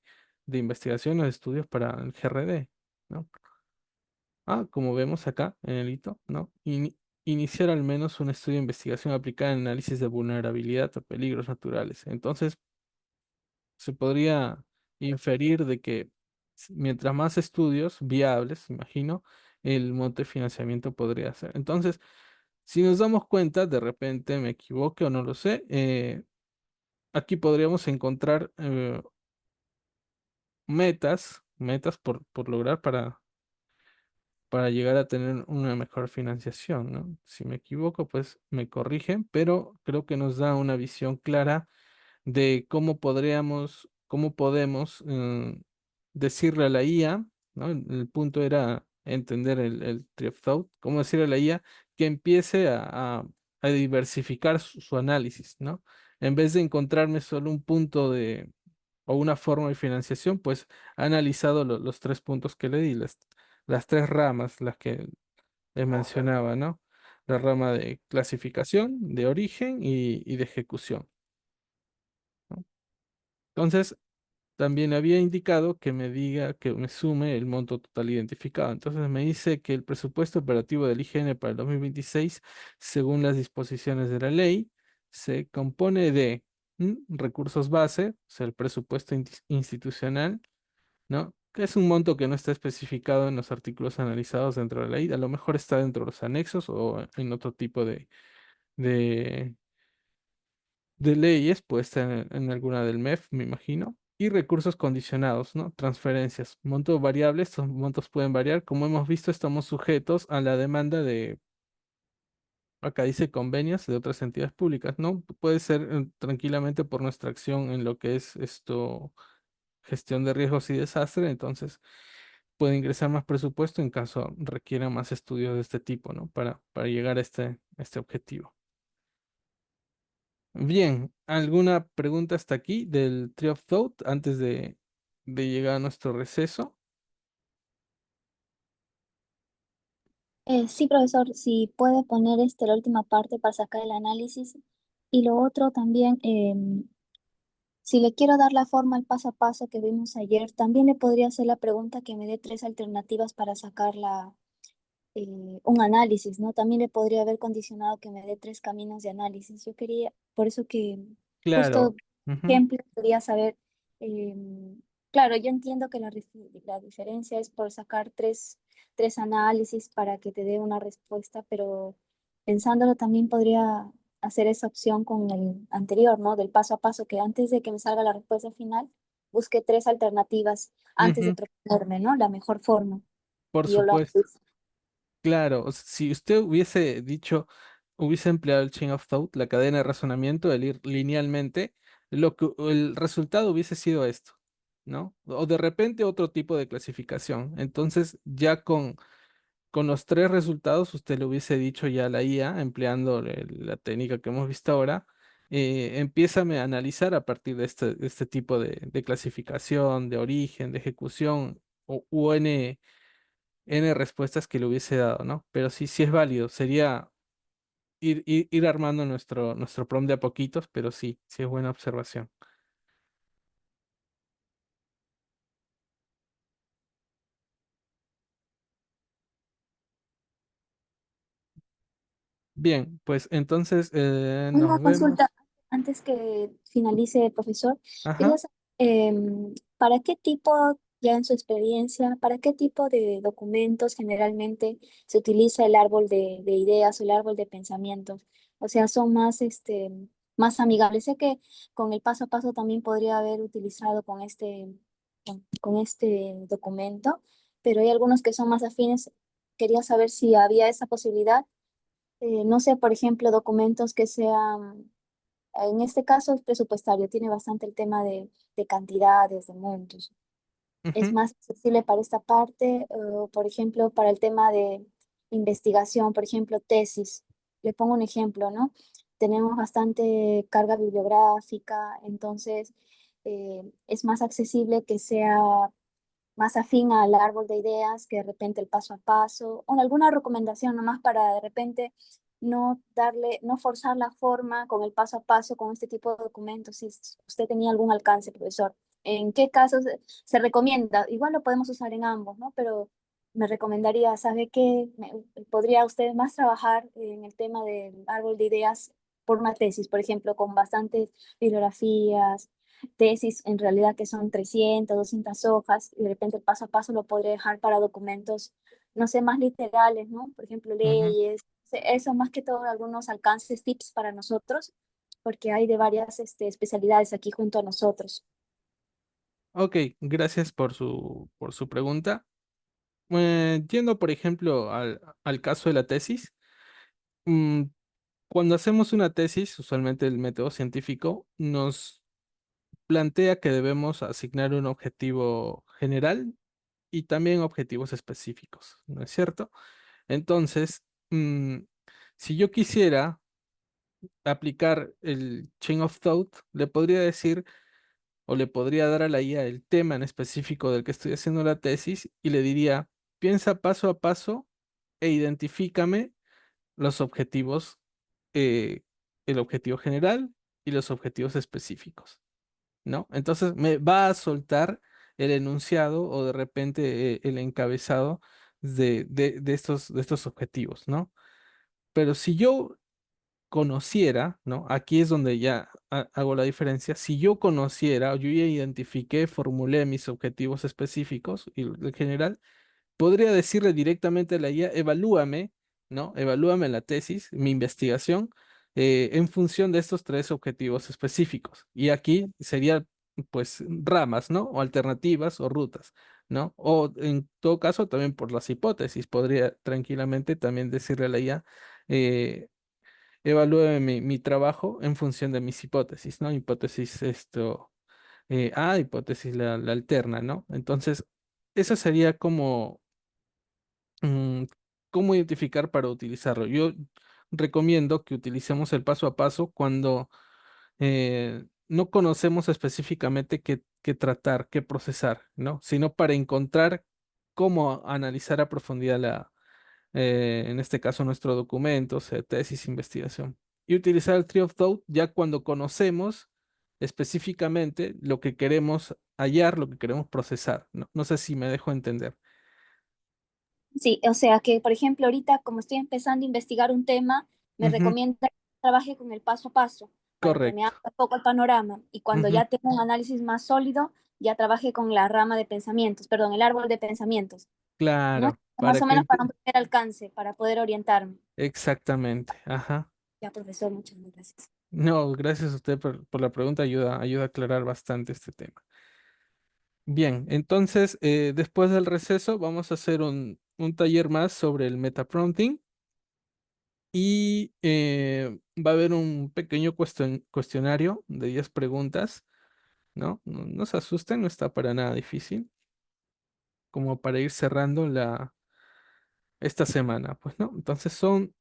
Speaker 1: investigación o de estudios para el GRD, ¿no? Como vemos acá en el hito, ¿no? Iniciar al menos un estudio de investigación aplicada en análisis de vulnerabilidad o peligros naturales. Entonces, se podría inferir de que mientras más estudios viables, imagino, el monto de financiamiento podría ser. Entonces, si nos damos cuenta, de repente me equivoque o no lo sé, aquí podríamos encontrar metas por lograr para llegar a tener una mejor financiación, ¿no? Si me equivoco, pues me corrigen, pero creo que nos da una visión clara de cómo podemos decirle a la IA, ¿no? El punto era entender el tree of thought, cómo decirle a la IA que empiece a diversificar su análisis, ¿no? En vez de encontrarme solo un punto o una forma de financiación, pues ha analizado los tres puntos que le di, las tres ramas, las que les mencionaba, ¿no? La rama de clasificación, de origen y de ejecución, ¿no? Entonces, también le había indicado que me diga que me sume el monto total identificado. Entonces me dice que el presupuesto operativo del IGN para el 2026, según las disposiciones de la ley, se compone de recursos base, o sea, el presupuesto institucional, ¿no? Que es un monto que no está especificado en los artículos analizados dentro de la ley. A lo mejor está dentro de los anexos o en otro tipo de de leyes, puede estar en alguna del MEF, me imagino. Y recursos condicionados, ¿no? Transferencias. Monto variable, estos montos pueden variar. Como hemos visto, estamos sujetos a la demanda acá dice convenios de otras entidades públicas, ¿no? Puede ser tranquilamente por nuestra acción en lo que es esto, gestión de riesgos y desastre, entonces puede ingresar más presupuesto en caso requiera más estudios de este tipo, ¿no? Para llegar a este objetivo. Bien, ¿alguna pregunta hasta aquí del Tree of Thought antes de llegar a nuestro receso?
Speaker 2: Sí, profesor, si puede poner la última parte para sacar el análisis. Y lo otro también, si le quiero dar la forma al paso a paso que vimos ayer, también le podría hacer la pregunta que me dé tres alternativas para sacar un análisis, ¿no? También le podría haber condicionado que me dé tres caminos de análisis. Yo quería, por eso que
Speaker 1: Claro.
Speaker 2: justo
Speaker 1: Ujú,
Speaker 2: ejemplo, quería saber, claro, yo entiendo que la diferencia es por sacar tres análisis para que te dé una respuesta, pero pensándolo también podría hacer esa opción con el anterior, ¿no? Del paso a paso, que antes de que me salga la respuesta final, busque tres alternativas antes de
Speaker 1: ujú,
Speaker 2: proponerme, ¿no? La mejor forma.
Speaker 1: por
Speaker 2: Y yo lo hago.
Speaker 1: supuesto. Claro, si usted hubiese dicho, hubiese empleado el chain of thought, la cadena de razonamiento, el ir linealmente, el resultado hubiese sido esto, ¿no? O de repente otro tipo de clasificación. Entonces, ya con los tres resultados, usted le hubiese dicho ya a la IA, empleando la técnica que hemos visto ahora, empiézame a analizar a partir de este tipo de clasificación, de origen, de ejecución, u N respuestas que le hubiese dado, ¿no? Pero sí es válido, sería ir armando nuestro prompt de a poquitos, pero sí es buena observación. Bien, pues entonces
Speaker 2: Una
Speaker 1: nos
Speaker 2: consulta
Speaker 1: vemos.
Speaker 2: antes que finalice, profesor. Quería
Speaker 1: Ajá.
Speaker 2: saber, ¿para qué tipo, ya en su experiencia, para qué tipo de documentos generalmente se utiliza el árbol de ideas o el árbol de pensamientos? O sea, ¿son más más amigable. Sé que con el paso a paso también podría haber utilizado con este documento, pero hay algunos que son más afines. Quería saber si había esa posibilidad. No sé, por ejemplo, documentos que sean, en este caso es presupuestario, tiene bastante el tema de cantidades, de montos. Es
Speaker 1: Ujú,
Speaker 2: más accesible para esta parte, por ejemplo, para el tema de investigación, por ejemplo, tesis. Le pongo un ejemplo, ¿no? Tenemos bastante carga bibliográfica, entonces es más accesible que sea más afín al árbol de ideas que de repente el paso a paso, o alguna recomendación nomás para de repente no forzar la forma con el paso a paso con este tipo de documentos, si usted tenía algún alcance, profesor. ¿En qué casos se recomienda? Igual lo podemos usar en ambos, ¿no? Pero me recomendaría, ¿sabe qué? ¿Podría usted más trabajar en el tema del árbol de ideas por una tesis, por ejemplo, con bastantes bibliografías, tesis en realidad que son 300, 200 hojas, y de repente el paso a paso lo podré dejar para documentos, no sé, más literales, ¿no? Por ejemplo,
Speaker 1: ujú.
Speaker 2: leyes, eso más que todo algunos alcances, tips para nosotros, porque hay de varias especialidades aquí junto a nosotros.
Speaker 1: Ok, gracias por su pregunta. Yendo, por ejemplo, al caso de la tesis, mm, cuando hacemos una tesis, usualmente el método científico nos plantea que debemos asignar un objetivo general y también objetivos específicos, ¿no es cierto? Entonces, si yo quisiera aplicar el chain of thought, le podría decir o le podría dar a la IA el tema en específico del que estoy haciendo la tesis y le diría, piensa paso a paso e identifícame los objetivos, eh, el objetivo general y los objetivos específicos, ¿no? Entonces me va a soltar el enunciado o de repente el encabezado de estos objetivos, ¿no? Pero si yo conociera, ¿no? Aquí es donde ya hago la diferencia. Si yo conociera, o yo ya identifiqué, formulé mis objetivos específicos y el general, podría decirle directamente a la IA, evalúame, ¿no? Evalúame la tesis, mi investigación, en función de estos tres objetivos específicos. Y aquí sería, pues, ramas, ¿no? O alternativas o rutas, ¿no? O en todo caso, también por las hipótesis, podría tranquilamente también decirle a la IA, eh, evalúe mi trabajo en función de mis hipótesis, ¿no? Hipótesis esto, A, hipótesis la alterna, ¿no? Entonces, esa sería como mm, cómo identificar para utilizarlo. Yo recomiendo que utilicemos el paso a paso cuando no conocemos específicamente qué tratar, qué procesar, ¿no? Sino para encontrar cómo analizar a profundidad en este caso nuestro documento, sea tesis, investigación. Y utilizar el Tree of Thought ya cuando conocemos específicamente lo que queremos hallar, lo que queremos procesar. No, no sé si me dejo entender.
Speaker 2: Sí, o sea que, por ejemplo, ahorita como estoy empezando a investigar un tema, me
Speaker 1: Ujú,
Speaker 2: recomienda que trabaje con el paso a paso para que me
Speaker 1: correcto.
Speaker 2: haga un poco el panorama y cuando
Speaker 1: Ujú,
Speaker 2: ya tenga un análisis más sólido, ya trabaje con la rama de pensamientos, perdón, el árbol de pensamientos, ¿no?
Speaker 1: claro,
Speaker 2: Más
Speaker 1: para
Speaker 2: o
Speaker 1: que
Speaker 2: menos para un primer alcance, para poder orientarme.
Speaker 1: exactamente. Ajá.
Speaker 2: Ya, profesor, muchas gracias.
Speaker 1: No, gracias a usted por la pregunta, ayuda a aclarar bastante este tema. Bien, entonces, después del receso, vamos a hacer un taller más sobre el metaprompting y va a haber un pequeño cuestionario de 10 preguntas, ¿no? No se asusten, no está para nada difícil, como para ir cerrando esta semana, pues, ¿no? Entonces son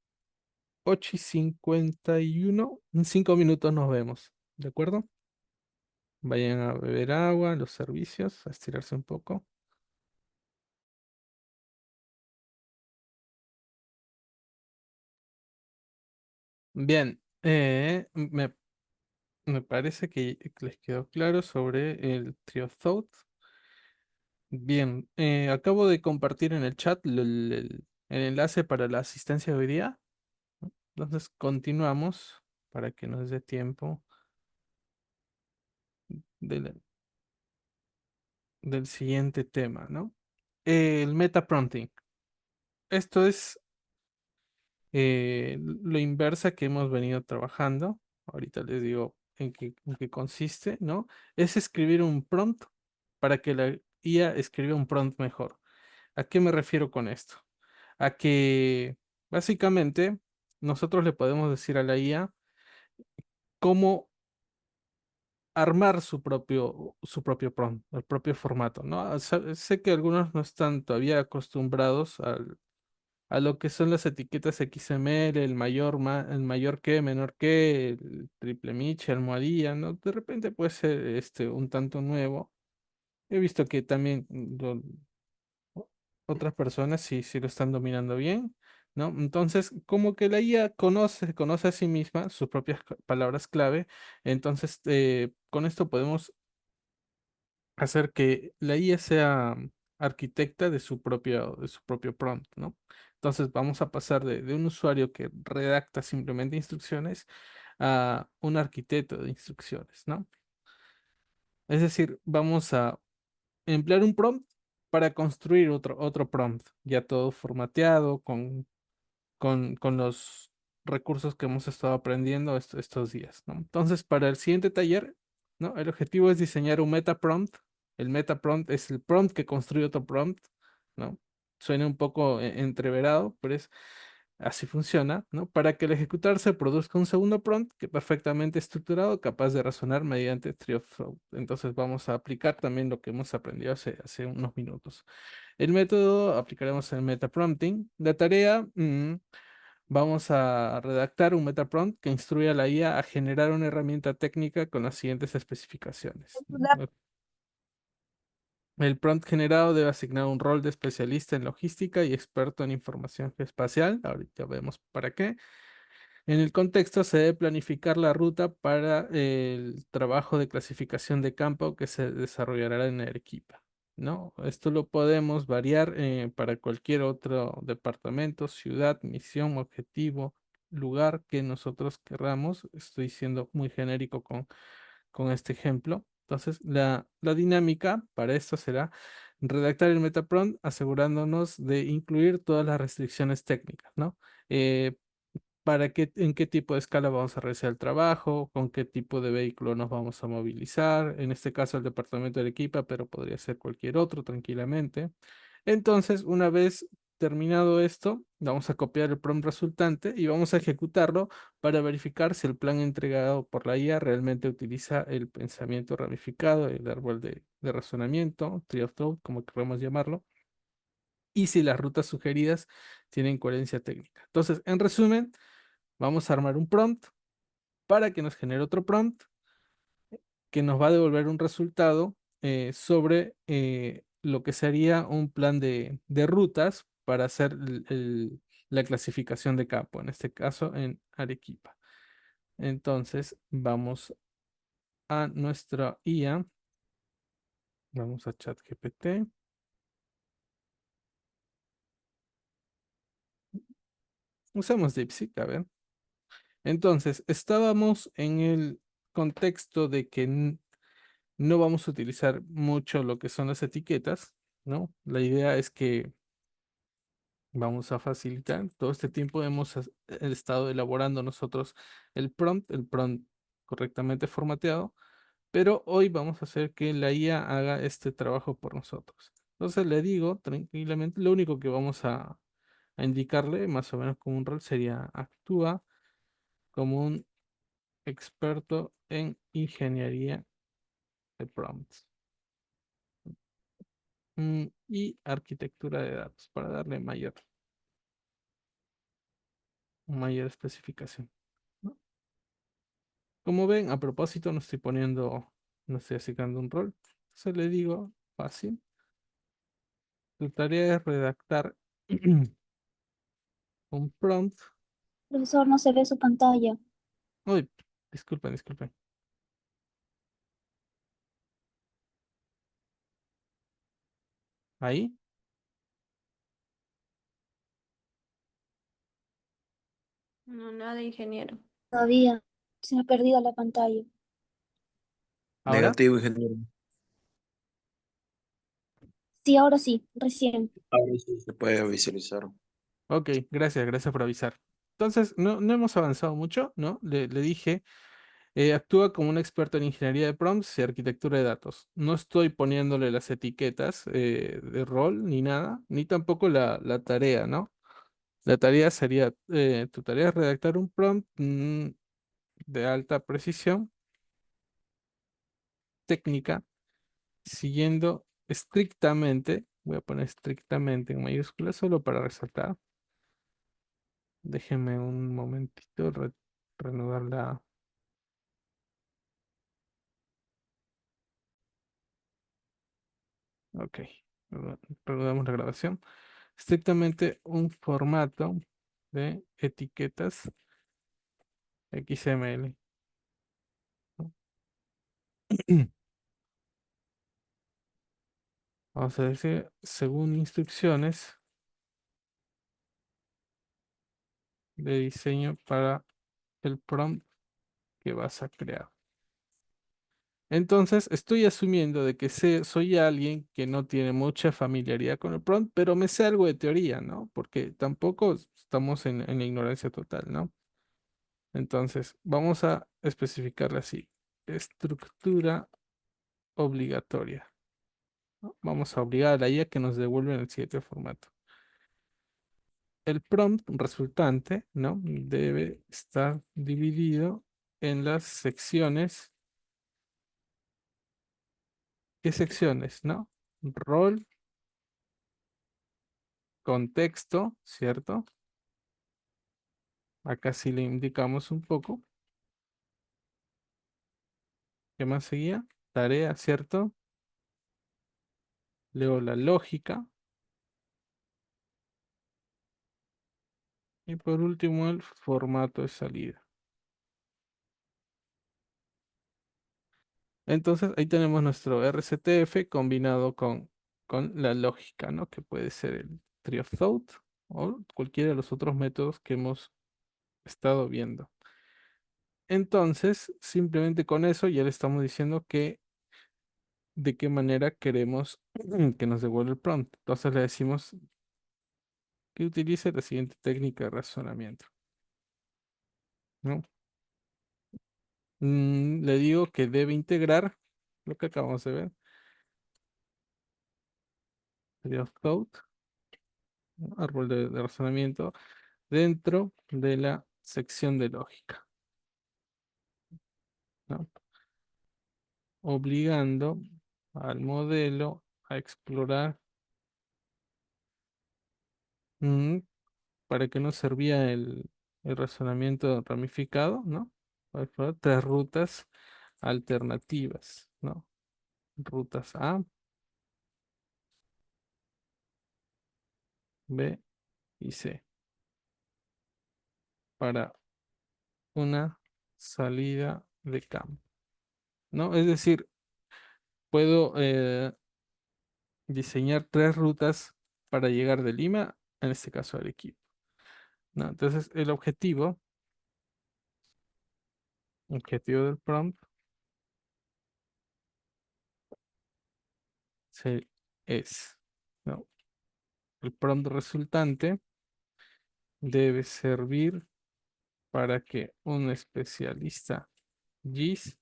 Speaker 1: 8:51, en 5 minutos nos vemos, ¿de acuerdo? Vayan a beber agua, los servicios, a estirarse un poco. Bien, me parece que les quedó claro sobre el Trio Thought. Bien, acabo de compartir en el chat el enlace para la asistencia de hoy día. Entonces continuamos para que nos dé tiempo del, del siguiente tema, ¿no? El metaprompting. Esto es lo inversa que hemos venido trabajando. ahorita les digo en qué consiste, ¿no? Es escribir un prompt para que la IA escriba un prompt mejor. ¿A qué me refiero con esto? A que básicamente nosotros le podemos decir a la IA cómo armar su propio prompt, el propio formato, ¿no? Sé que algunos no están todavía acostumbrados a lo que son las etiquetas XML, el mayor que, menor que, el triple miche, almohadilla, ¿no? De repente puede ser un tanto nuevo. He visto que también otras personas sí lo están dominando bien, ¿no? Entonces, como que la IA conoce a sí misma sus propias palabras clave, entonces con esto podemos hacer que la IA sea arquitecta de su propio prompt, ¿no? Entonces vamos a pasar de un usuario que redacta simplemente instrucciones a un arquitecto de instrucciones, ¿no? Es decir, vamos a emplear un prompt para construir otro prompt, ya todo formateado, con los recursos que hemos estado aprendiendo estos días, ¿no? Entonces, para el siguiente taller, ¿no? El objetivo es diseñar un meta prompt. El meta prompt es el prompt que construye otro prompt, ¿no? Suena un poco entreverado, pero es así funciona, ¿no? Para que al ejecutarse produzca un segundo prompt que perfectamente estructurado, capaz de razonar mediante tree of thought. Entonces vamos a aplicar también lo que hemos aprendido hace unos minutos. El método, aplicaremos el meta prompting. La tarea, vamos a redactar un metaprompt que instruye a la IA a generar una herramienta técnica con las siguientes especificaciones, ¿no? El prompt generado debe asignar un rol de especialista en logística y experto en información geoespacial. Ahorita vemos para qué. En el contexto se debe planificar la ruta para el trabajo de clasificación de campo que se desarrollará en Arequipa, ¿no? Esto lo podemos variar para cualquier otro departamento, ciudad, misión, objetivo, lugar que nosotros querramos. Estoy siendo muy genérico con este ejemplo. Entonces, la dinámica para esto será redactar el metaprompt asegurándonos de incluir todas las restricciones técnicas, ¿no? Eh, en qué tipo de escala vamos a realizar el trabajo, con qué tipo de vehículo nos vamos a movilizar, en este caso el departamento de Arequipa, pero podría ser cualquier otro tranquilamente. Entonces, una vez terminado esto, vamos a copiar el prompt resultante y vamos a ejecutarlo para verificar si el plan entregado por la IA realmente utiliza el pensamiento ramificado, el árbol de razonamiento, tree of thought, como queramos llamarlo, y si las rutas sugeridas tienen coherencia técnica. Entonces, en resumen, vamos a armar un prompt para que nos genere otro prompt que nos va a devolver un resultado sobre lo que sería un plan de rutas para hacer la clasificación de campo, en este caso en Arequipa. Entonces vamos a nuestra IA, vamos a ChatGPT, usamos DeepSeek, a ver. Entonces, estábamos en el contexto de que no vamos a utilizar mucho lo que son las etiquetas, ¿no? La idea es que vamos a facilitar. Todo este tiempo hemos estado elaborando nosotros el prompt correctamente formateado, pero hoy vamos a hacer que la IA haga este trabajo por nosotros. Entonces le digo tranquilamente, lo único que vamos a indicarle, más o menos como un rol, sería actúa como un experto en ingeniería de prompts. Y arquitectura de datos para darle mayor especificación, ¿no? Como ven, a propósito, no estoy asignando un rol. Se le digo fácil. Tu tarea es redactar un prompt.
Speaker 2: Profesor, no se ve su pantalla.
Speaker 1: Uy, disculpen. Ahí,
Speaker 4: No, nada, ingeniero.
Speaker 2: Todavía se me ha perdido la pantalla.
Speaker 1: ahora.
Speaker 5: Negativo, ingeniero.
Speaker 2: Sí, ahora sí, recién.
Speaker 5: Ahora sí se puede visualizar.
Speaker 1: Ok, gracias por avisar. Entonces, no hemos avanzado mucho, ¿no? Le dije. Actúa como un experto en ingeniería de prompts y arquitectura de datos. No estoy poniéndole las etiquetas de rol ni nada, ni tampoco la tarea, ¿no? La tarea sería, tu tarea es redactar un prompt de alta precisión técnica, siguiendo estrictamente, voy a poner estrictamente en mayúsculas solo para resaltar. Déjenme un momentito reanudar la... Ok, reanudamos la grabación. Estrictamente un formato de etiquetas XML. ¿No? Vamos a decir, según instrucciones de diseño para el prompt que vas a crear. Entonces, estoy asumiendo de que soy alguien que no tiene mucha familiaridad con el prompt, pero me sé algo de teoría, ¿no? Porque tampoco estamos en la ignorancia total, ¿no? Entonces, vamos a especificarla así. Estructura obligatoria, ¿no? Vamos a obligar a la IA que nos devuelva en el siguiente formato. El prompt resultante, ¿no? Debe estar dividido en las secciones. ¿Qué secciones, no? Rol, contexto, ¿cierto? Acá sí le indicamos un poco. ¿Qué más seguía? Tarea, ¿cierto? Leo la lógica. Y por último, el formato de salida. Entonces, ahí tenemos nuestro RCTF combinado con la lógica, ¿no? Que puede ser el tree of thought o cualquiera de los otros métodos que hemos estado viendo. Entonces, simplemente con eso ya le estamos diciendo que de qué manera queremos que nos devuelva el prompt. Entonces le decimos que utilice la siguiente técnica de razonamiento, ¿no? Le digo que debe integrar lo que acabamos de ver, tree of thought, ¿no? Árbol de razonamiento, dentro de la sección de lógica, ¿no? Obligando al modelo a explorar mm, para que nos servía el razonamiento ramificado, ¿no? Para explorar tres rutas alternativas, ¿no? Rutas A, B y C para una salida de campo, ¿no? Es decir, puedo diseñar tres rutas para llegar de Lima, en este caso al equipo, ¿no? Entonces, el objetivo del prompt es, ¿no? El prompt resultante debe servir para que un especialista GIS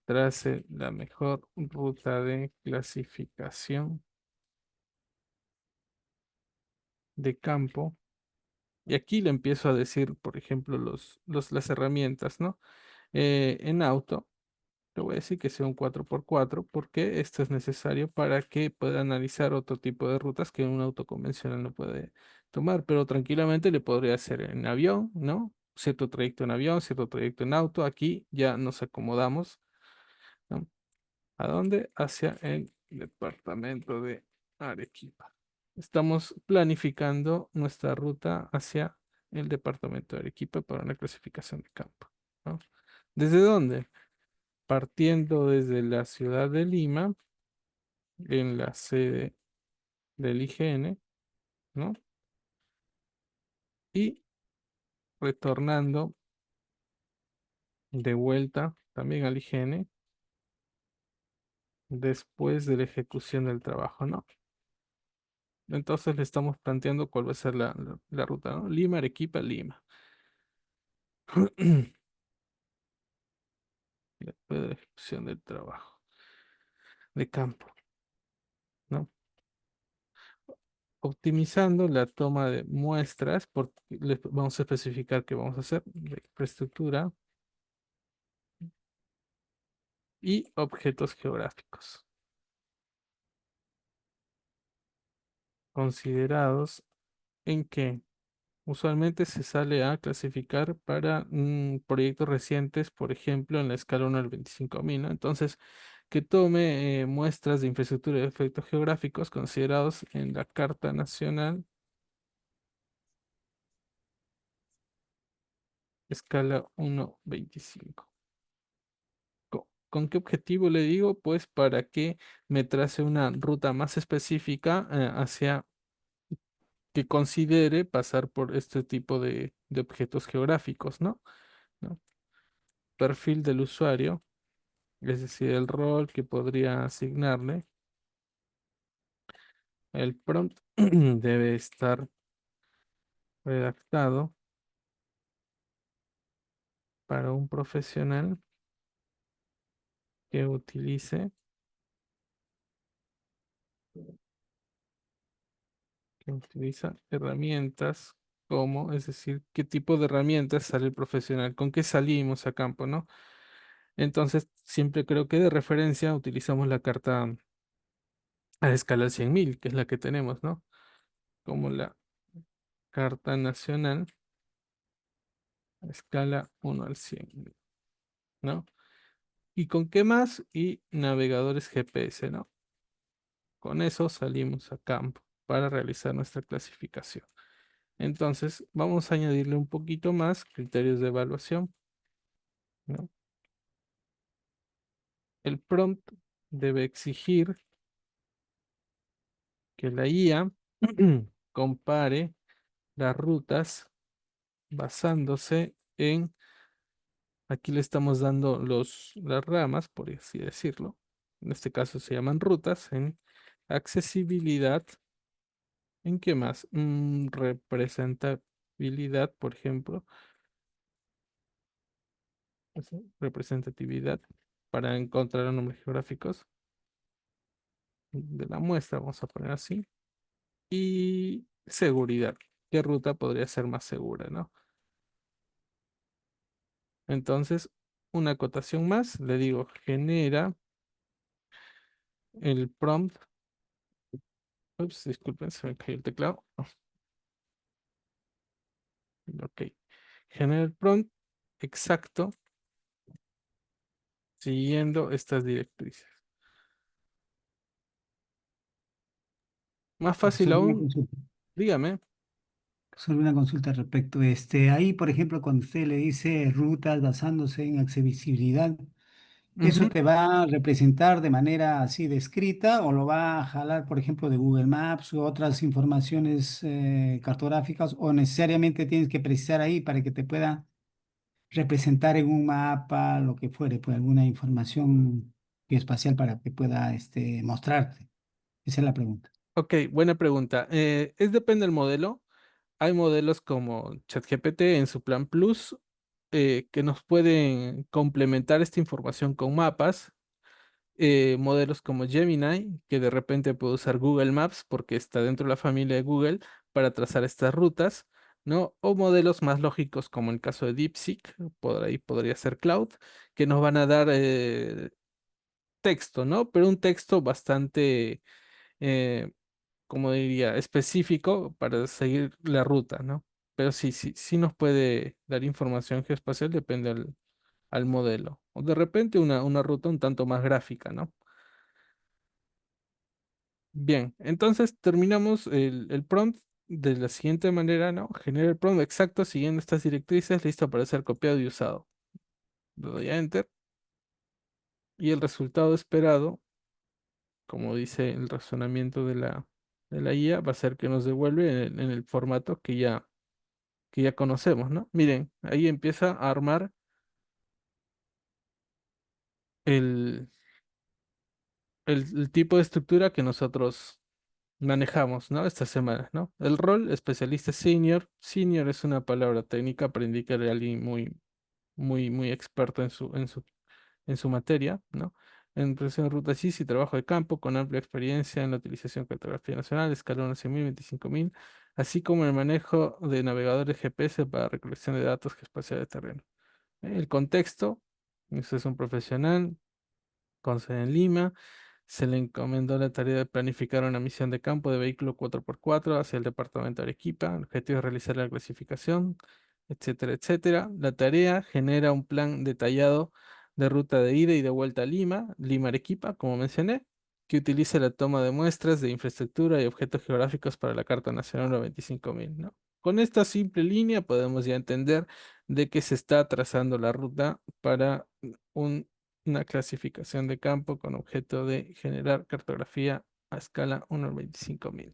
Speaker 1: trace la mejor ruta de clasificación de campo. Y aquí le empiezo a decir, por ejemplo, las herramientas, ¿no? En auto, le voy a decir que sea un 4x4 porque esto es necesario para que pueda analizar otro tipo de rutas que un auto convencional no puede tomar, pero tranquilamente le podría hacer en avión, ¿no? Cierto trayecto en avión, cierto trayecto en auto. Aquí ya nos acomodamos, ¿no? ¿A dónde? Hacia el departamento de Arequipa. Estamos planificando nuestra ruta hacia el departamento de Arequipa para una clasificación de campo, ¿no? ¿Desde dónde? Partiendo desde la ciudad de Lima, en la sede del IGN, ¿no? Y retornando de vuelta también al IGN después de la ejecución del trabajo, ¿no? Entonces le estamos planteando cuál va a ser la ruta, ¿no? Lima, Arequipa, Lima. después de la ejecución del trabajo de campo, ¿no? Optimizando la toma de muestras, porque vamos a especificar qué vamos a hacer, de infraestructura y objetos geográficos, considerados en que usualmente se sale a clasificar para proyectos recientes, por ejemplo, en la escala 1 al 25.000, ¿no? Entonces, que tome muestras de infraestructura y efectos geográficos considerados en la Carta Nacional, escala 1/25. ¿Con qué objetivo le digo? Pues para que me trace una ruta más específica hacia que considere pasar por este tipo de objetos geográficos, ¿no? ¿No? Perfil del usuario, es decir, el rol que podría asignarle. El prompt debe estar redactado para un profesional que utilice, que utiliza herramientas como, es decir, qué tipo de herramientas sale el profesional, con qué salimos a campo, ¿no? Entonces, siempre creo que de referencia utilizamos la carta a escala 100.000, que es la que tenemos, ¿no? Como la carta nacional a escala 1/100.000, ¿no? ¿Y con qué más? Y navegadores GPS, ¿no? Con eso salimos a campo para realizar nuestra clasificación. Entonces, vamos a añadirle un poquito más criterios de evaluación, ¿no? El prompt debe exigir que la IA compare las rutas basándose en, aquí le estamos dando las ramas, por así decirlo. En este caso se llaman rutas, en accesibilidad. ¿En qué más? Representabilidad, por ejemplo. Representatividad para encontrar los nombres geográficos de la muestra, vamos a poner así. Y seguridad. ¿Qué ruta podría ser más segura, no? Entonces, una acotación más, le digo, genera el prompt. Ups, disculpen, se me cayó el teclado. Ok. Genera el prompt exacto siguiendo estas directrices. Más fácil
Speaker 3: Profesor, una
Speaker 1: aún,
Speaker 3: consulta.
Speaker 1: dígame.
Speaker 3: Solo una consulta al respecto. Ahí, por ejemplo, cuando usted le dice rutas basándose en accesibilidad, ¿eso
Speaker 1: Ujú.
Speaker 3: te va a representar de manera así descrita o lo va a jalar, por ejemplo, de Google Maps u otras informaciones cartográficas o necesariamente tienes que precisar ahí para que te pueda representar en un mapa, lo que fuere, pues alguna información espacial para que pueda mostrarte? Esa es la pregunta.
Speaker 1: Ok, buena pregunta. Depende del modelo. Hay modelos como ChatGPT en su plan Plus que nos pueden complementar esta información con mapas. Modelos como Gemini, que de repente puede usar Google Maps porque está dentro de la familia de Google para trazar estas rutas, ¿no? O modelos más lógicos como el caso de DeepSeek, por ahí podría ser Cloud, que nos van a dar texto, ¿no? Pero un texto bastante eh, como diría, específico para seguir la ruta, ¿no? Pero sí, sí, sí nos puede dar información geoespacial, depende al modelo. O de repente una ruta un tanto más gráfica, ¿no? Bien, entonces terminamos el prompt de la siguiente manera, ¿no? Genera el prompt exacto siguiendo estas directrices, listo para ser copiado y usado. Le doy a Enter y el resultado esperado, como dice el razonamiento de la IA, va a ser que nos devuelve en el formato que ya conocemos, ¿no? Miren, ahí empieza a armar el, el tipo de estructura que nosotros manejamos, ¿no? Estas semanas, ¿no? El rol, especialista senior. Senior es una palabra técnica para indicar a alguien muy, muy, muy experto en su materia, ¿no? En presión de rutas GIS y trabajo de campo con amplia experiencia en la utilización de cartografía nacional, escala 100.000, 25.000, así como en el manejo de navegadores GPS para recolección de datos geoespaciales de terreno. El contexto, este es un profesional con sede en Lima. Se le encomendó la tarea de planificar una misión de campo de vehículo 4x4 hacia el departamento de Arequipa. El objetivo es realizar la clasificación, etcétera, etcétera. La tarea genera un plan detallado de ruta de ida y de vuelta a Lima, Lima-Arequipa, como mencioné, que utiliza la toma de muestras de infraestructura y objetos geográficos para la Carta Nacional 95.000, ¿no? Con esta simple línea podemos ya entender de que se está trazando la ruta para una clasificación de campo con objeto de generar cartografía a escala 1 al 25.000,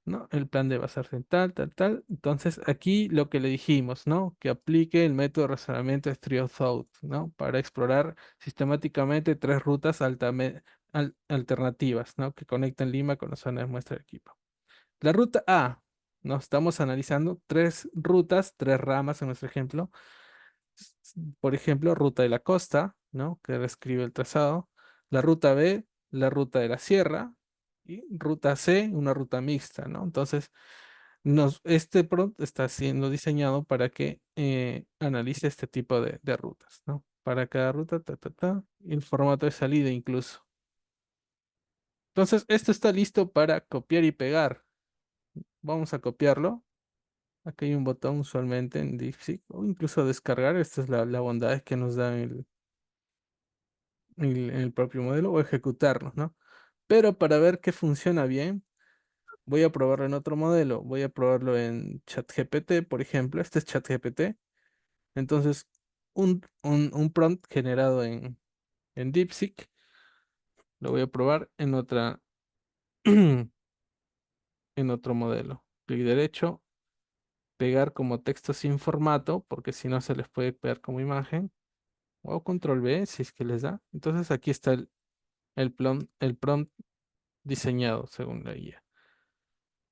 Speaker 1: ¿no? El plan debe basarse en tal, tal, tal. Entonces, aquí lo que le dijimos, ¿no? Que aplique el método de razonamiento Street-Thought, ¿no? Para explorar sistemáticamente tres rutas alternativas, ¿no? Que conectan Lima con la zona de muestra de equipo. La ruta A, ¿no? Estamos analizando tres rutas, tres ramas en nuestro ejemplo. Por ejemplo, ruta de la costa, ¿no? Que describe el trazado. La ruta B, la ruta de la sierra. Y ruta C, una ruta mixta, ¿no? Entonces, este prompt está siendo diseñado para que analice este tipo de rutas, ¿no? Para cada ruta, y el formato de salida incluso. Entonces, esto está listo para copiar y pegar. Vamos a copiarlo. Aquí hay un botón usualmente en DeepSeek o incluso descargar. Esta es la bondad que nos da el propio modelo o ejecutarlos, ¿no? Pero para ver que funciona bien, voy a probarlo en otro modelo. Voy a probarlo en ChatGPT, por ejemplo. Este es ChatGPT. Entonces, un prompt generado en DeepSeek lo voy a probar en en otro modelo. Clic derecho, pegar como texto sin formato, porque si no se les puede pegar como imagen. O control V si es que les da. Entonces aquí está el prompt diseñado según la guía.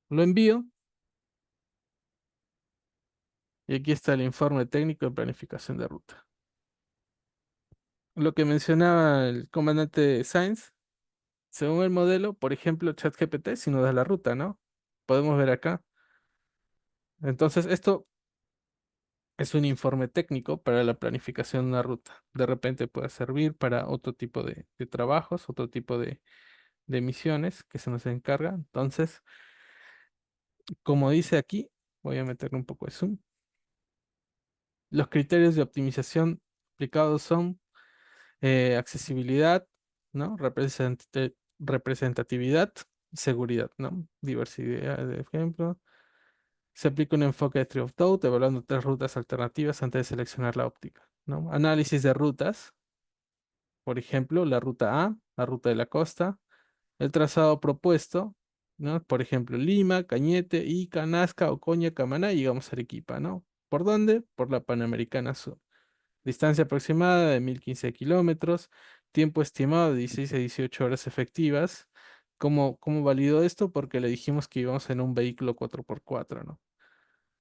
Speaker 1: Lo envío y aquí está el informe técnico de planificación de ruta. Lo que mencionaba el comandante Sainz, según el modelo, por ejemplo, ChatGPT, si nos da la ruta, ¿no? Podemos ver acá. Entonces, esto es un informe técnico para la planificación de una ruta. De repente puede servir para otro tipo de trabajos, otro tipo de misiones que se nos encarga. Entonces, como dice aquí, voy a meterle un poco de zoom. Los criterios de optimización aplicados son accesibilidad, ¿no? Representatividad y seguridad, ¿no? Diversidad de ejemplo. Se aplica un enfoque de Tree of Thought, evaluando tres rutas alternativas antes de seleccionar la óptica, ¿no? Análisis de rutas, por ejemplo, la ruta A, la ruta de la costa, el trazado propuesto, ¿no? Por ejemplo, Lima, Cañete, Ica, Nazca, Ocoña, Camaná y llegamos a Arequipa, ¿no? ¿Por dónde? Por la Panamericana Sur. Distancia aproximada de 1.015 kilómetros. Tiempo estimado de 16 a 18 horas efectivas. ¿Cómo validó esto? Porque le dijimos que íbamos en un vehículo 4x4, ¿no?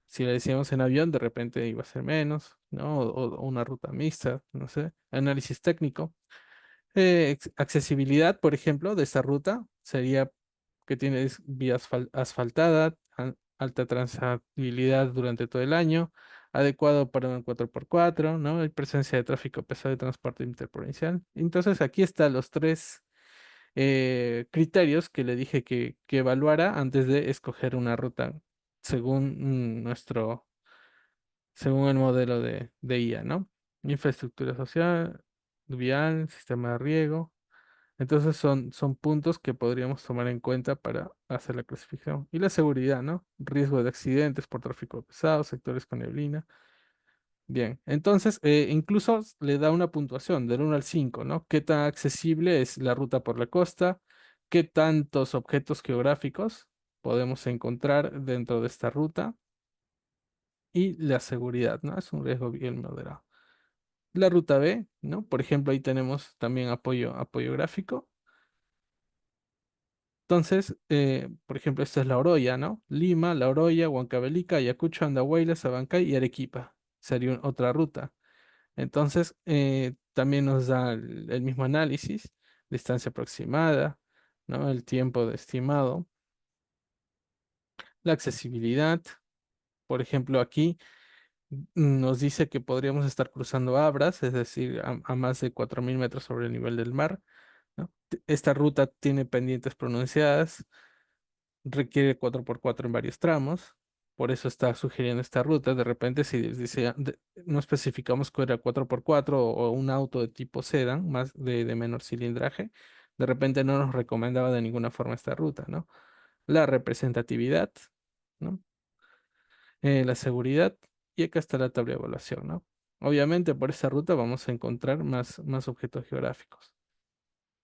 Speaker 1: Si le decíamos en avión, de repente iba a ser menos, ¿no? O una ruta mixta, no sé. Análisis técnico. Accesibilidad, por ejemplo, de esta ruta sería que tiene vía asfaltada, alta transitabilidad durante todo el año, adecuado para un 4x4, ¿no? Hay presencia de tráfico pesado y transporte interprovincial. Entonces aquí están los tres criterios que le dije que evaluara antes de escoger una ruta según según el modelo de IA, ¿no? Infraestructura social, vial, sistema de riego. Entonces son puntos que podríamos tomar en cuenta para hacer la clasificación. Y la seguridad, ¿no? Riesgo de accidentes por tráfico pesado, sectores con neblina. Bien, entonces incluso le da una puntuación del 1 al 5, ¿no? ¿Qué tan accesible es la ruta por la costa? ¿Qué tantos objetos geográficos podemos encontrar dentro de esta ruta? Y la seguridad, ¿no? Es un riesgo bien moderado. La ruta B, ¿no? Por ejemplo, ahí tenemos también apoyo gráfico. Entonces, por ejemplo, esta es La Oroya, ¿no? Lima, La Oroya, Huancavelica, Ayacucho, Andahuaylas, Abancay y Arequipa. Sería otra ruta. Entonces, también nos da el mismo análisis, distancia aproximada, ¿no? El tiempo de estimado, la accesibilidad. Por ejemplo, aquí nos dice que podríamos estar cruzando Abras, es decir, a más de 4.000 metros sobre el nivel del mar, ¿no? Esta ruta tiene pendientes pronunciadas, requiere 4x4 en varios tramos, por eso está sugiriendo esta ruta. De repente, si no especificamos que era 4x4 o un auto de tipo sedán, más de menor cilindraje, de repente no nos recomendaba de ninguna forma esta ruta, ¿no? La representatividad, ¿no? La seguridad, y acá está la tabla de evaluación, ¿no? Obviamente por esa ruta vamos a encontrar más objetos geográficos.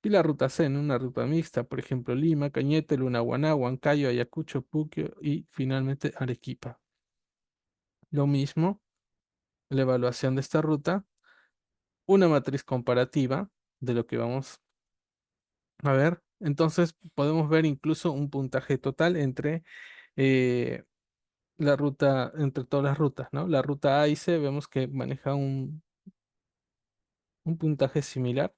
Speaker 1: Y la ruta C, ¿no? Una ruta mixta, por ejemplo, Lima, Cañete, Lunahuaná, Huancayo, Ayacucho, Puquio y finalmente Arequipa. Lo mismo, la evaluación de esta ruta, una matriz comparativa de lo que vamos a ver. Entonces podemos ver incluso un puntaje total entre eh, la ruta, entre todas las rutas, ¿no? La ruta A y C vemos que maneja un puntaje similar.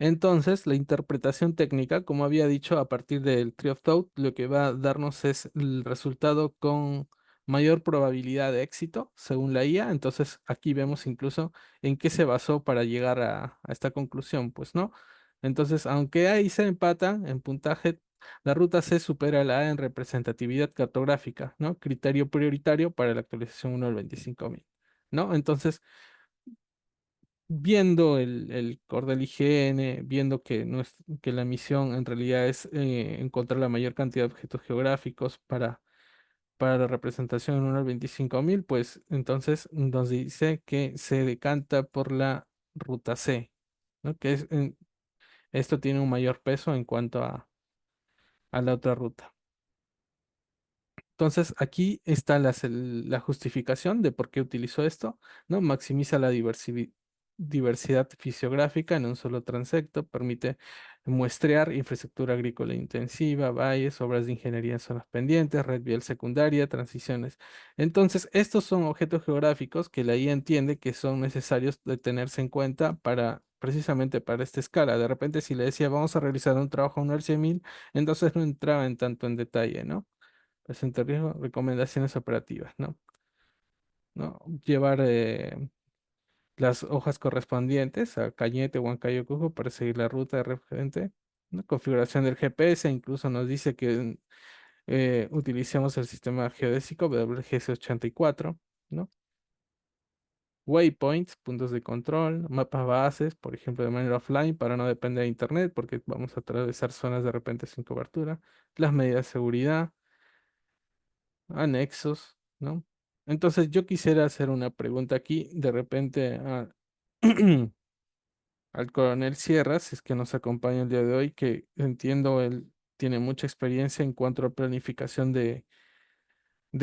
Speaker 1: Entonces, la interpretación técnica, como había dicho, a partir del Tree of Thought, lo que va a darnos es el resultado con mayor probabilidad de éxito, según la IA. Entonces, aquí vemos incluso en qué se basó para llegar a esta conclusión, pues, ¿no? Entonces, aunque A y C empatan en puntaje, la ruta C supera a la A en representatividad cartográfica, ¿no? Criterio prioritario para la actualización 1 al 25.000, ¿no? Entonces, viendo el cordel IGN, viendo que, que la misión en realidad es encontrar la mayor cantidad de objetos geográficos para la representación en 1 al 25.000, pues entonces nos dice que se decanta por la ruta C, ¿no? Esto tiene un mayor peso en cuanto a la otra ruta. Entonces, aquí está la justificación de por qué utilizó esto, ¿no? Maximiza la diversidad fisiográfica en un solo transecto, permite muestrear infraestructura agrícola intensiva, valles, obras de ingeniería en zonas pendientes, red vial secundaria, transiciones. Entonces, estos son objetos geográficos que la IA entiende que son necesarios de tenerse en cuenta precisamente para esta escala. De repente, si le decía, vamos a realizar un trabajo en 100.000, entonces no entraba en tanto en detalle, ¿no? Presente riesgo, recomendaciones operativas, ¿no? ¿No? Llevar las hojas correspondientes a Cañete, Huancayo, Cusco para seguir la ruta de referente, ¿no? Configuración del GPS, incluso nos dice que utilicemos el sistema geodésico WGS84, ¿no? Waypoints, puntos de control, mapas bases, por ejemplo, de manera offline para no depender de internet, porque vamos a atravesar zonas de repente sin cobertura, las medidas de seguridad, anexos, ¿no? Entonces yo quisiera hacer una pregunta aquí, de repente al coronel Sierra, si es que nos acompaña el día de hoy, que entiendo él tiene mucha experiencia en cuanto a planificación de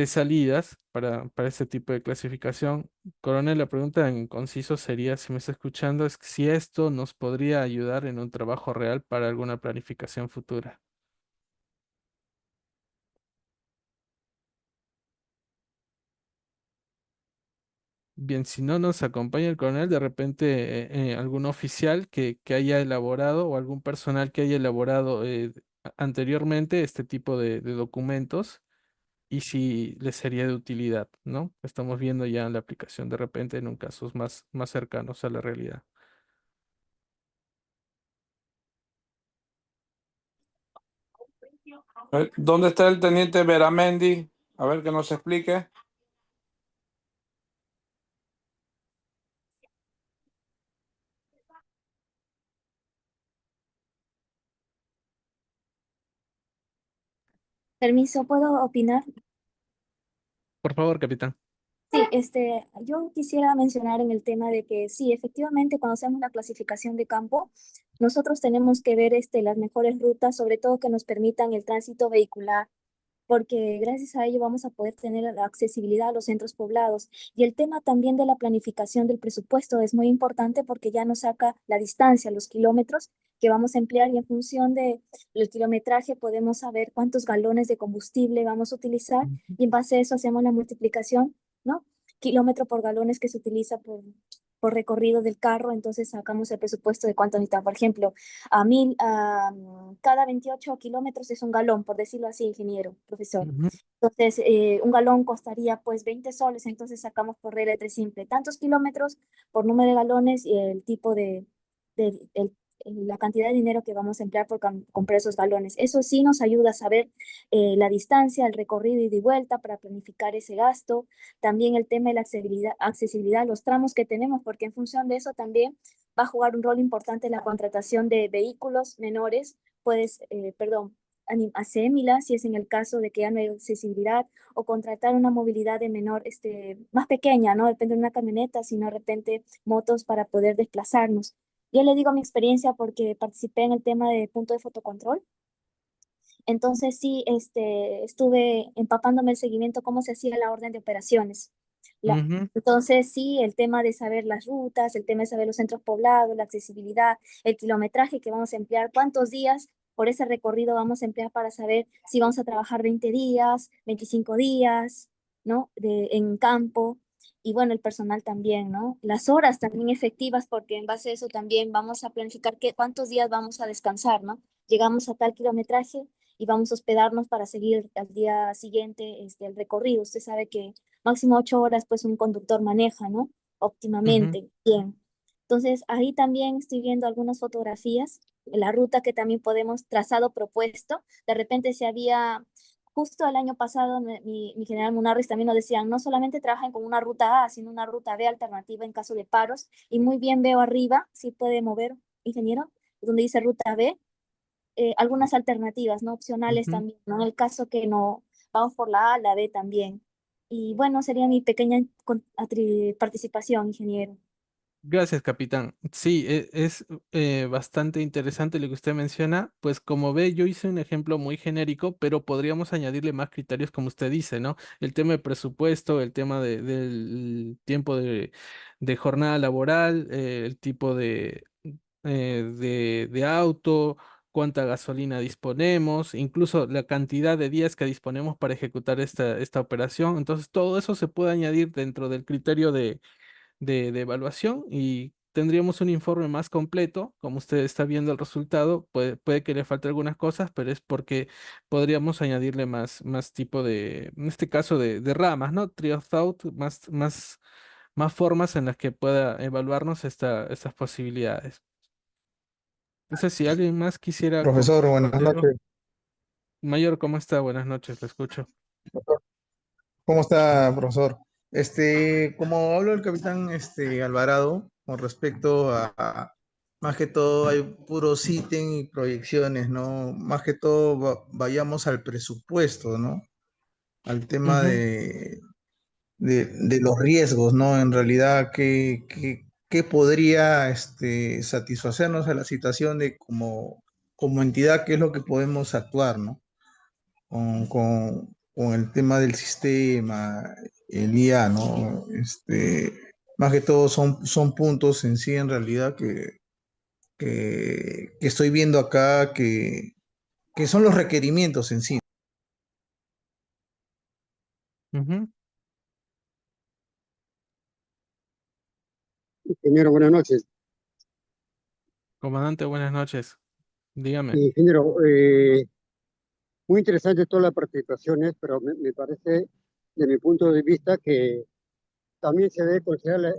Speaker 1: salidas para este tipo de clasificación. Coronel, la pregunta en conciso sería, si me está escuchando, es si esto nos podría ayudar en un trabajo real para alguna planificación futura. Bien, si no nos acompaña el coronel, de repente algún oficial que haya elaborado o algún personal que haya elaborado anteriormente este tipo de documentos y si les sería de utilidad, ¿no? Estamos viendo ya la aplicación de repente en un casos más cercanos a la realidad.
Speaker 6: ¿Dónde está el teniente Veramendi? A ver que nos explique.
Speaker 2: Permiso, ¿puedo opinar?
Speaker 1: Por favor, capitán.
Speaker 2: Sí, yo quisiera mencionar en el tema de que sí, efectivamente, cuando hacemos la clasificación de campo, nosotros tenemos que ver las mejores rutas, sobre todo que nos permitan el tránsito vehicular, porque gracias a ello vamos a poder tener la accesibilidad a los centros poblados. Y el tema también de la planificación del presupuesto es muy importante porque ya nos saca la distancia, los kilómetros que vamos a emplear y en función del kilometraje podemos saber cuántos galones de combustible vamos a utilizar
Speaker 1: Ujú.
Speaker 2: y en base a eso hacemos la multiplicación, ¿no? Kilómetro por galones que se utiliza por por recorrido del carro, entonces sacamos el presupuesto de cuánto necesitamos. Por ejemplo, cada 28 kilómetros es un galón, por decirlo así, ingeniero, profesor.
Speaker 1: Ujú,
Speaker 2: Entonces, un galón costaría pues 20 soles, entonces sacamos por regla de tres simple tantos kilómetros por número de galones y el tipo la cantidad de dinero que vamos a emplear por comprar esos galones. Eso sí nos ayuda a saber la distancia, el recorrido ida y vuelta para planificar ese gasto. También el tema de la accesibilidad a los tramos que tenemos, porque en función de eso también va a jugar un rol importante la contratación de vehículos menores, asémila, si es en el caso de que ya no hay accesibilidad, o contratar una movilidad de menor, más pequeña, no depende de una camioneta, sino de repente motos para poder desplazarnos. Yo le digo mi experiencia porque participé en el tema de punto de fotocontrol. Entonces sí, estuve empapándome el seguimiento, cómo se hacía la orden de operaciones.
Speaker 1: ujú,
Speaker 2: Entonces sí, el tema de saber las rutas, el tema de saber los centros poblados, la accesibilidad, el kilometraje que vamos a emplear, cuántos días por ese recorrido vamos a emplear para saber si vamos a trabajar 20 días, 25 días, ¿no? En campo. Y bueno, el personal también, ¿no? Las horas también efectivas, porque en base a eso también vamos a planificar cuántos días vamos a descansar, ¿no? Llegamos a tal kilometraje y vamos a hospedarnos para seguir al día siguiente el recorrido. Usted sabe que máximo 8 horas pues un conductor maneja, ¿no?
Speaker 1: ujú,
Speaker 2: Óptimamente, bien. Entonces ahí también estoy viendo algunas fotografías, la ruta que también podemos trazado propuesto. De repente si había, justo el año pasado mi general Munarriz también nos decían, no solamente trabajen con una ruta A, sino una ruta B alternativa en caso de paros. Y muy bien veo arriba, si puede mover, ingeniero, donde dice ruta B, algunas alternativas, ¿no? Opcionales
Speaker 1: ujú.
Speaker 2: también, ¿no? En el caso que no vamos por la A, la B también. Y bueno, sería mi pequeña participación, ingeniero.
Speaker 1: Gracias, capitán. Sí, es bastante interesante lo que usted menciona. Pues como ve, yo hice un ejemplo muy genérico, pero podríamos añadirle más criterios como usted dice, ¿no? El tema de presupuesto, el tema del tiempo de jornada laboral, el tipo de auto, cuánta gasolina disponemos, incluso la cantidad de días que disponemos para ejecutar esta operación. Entonces, todo eso se puede añadir dentro del criterio de evaluación y tendríamos un informe más completo. Como usted está viendo el resultado, puede que le falte algunas cosas, pero es porque podríamos añadirle más tipo en este caso de ramas, ¿no? Tree of thought, más formas en las que pueda evaluarnos estas posibilidades. No sé si alguien más quisiera
Speaker 7: Profesor,
Speaker 1: comentar
Speaker 7: buenas
Speaker 1: algo.
Speaker 7: noches.
Speaker 1: Mayor, ¿cómo está? Buenas noches, lo escucho.
Speaker 7: ¿Cómo está, profesor? Como habló el capitán Alvarado con respecto más que todo hay puros ítems y proyecciones, ¿no? Más que todo vayamos al presupuesto, ¿no? Al tema
Speaker 1: Ujú,
Speaker 7: de los riesgos, ¿no? En realidad, ¿qué podría satisfacernos a la situación de como entidad, qué es lo que podemos actuar, ¿no? Con el tema del sistema, el IA, ¿no? Más que todo son puntos en sí, en realidad, que estoy viendo acá que son los requerimientos en sí.
Speaker 1: ujú.
Speaker 8: Ingeniero, buenas noches.
Speaker 1: Comandante, buenas noches. Dígame.
Speaker 8: Ingeniero, muy interesante todas las participaciones, pero me parece, de mi punto de vista, que también se debe considerar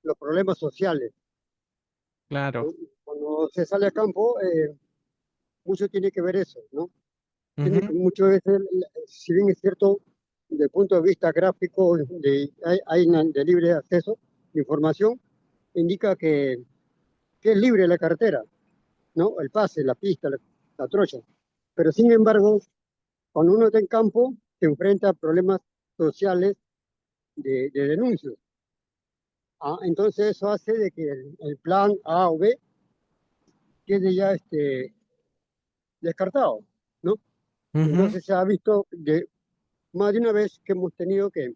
Speaker 8: los problemas sociales.
Speaker 1: Claro.
Speaker 8: Cuando se sale a campo, mucho tiene que ver eso, ¿no? Tiene
Speaker 1: Ujú,
Speaker 8: que muchas veces, si bien es cierto, desde el punto de vista gráfico, de libre acceso de información, indica que es libre la carretera, ¿no? El pase, la pista, la trocha. Pero sin embargo, cuando uno está en campo, se enfrenta a problemas sociales de denuncias. Entonces eso hace de que el plan A o B quede ya descartado, ¿no?
Speaker 1: ujú.
Speaker 8: Entonces se ha visto más de una vez que hemos tenido que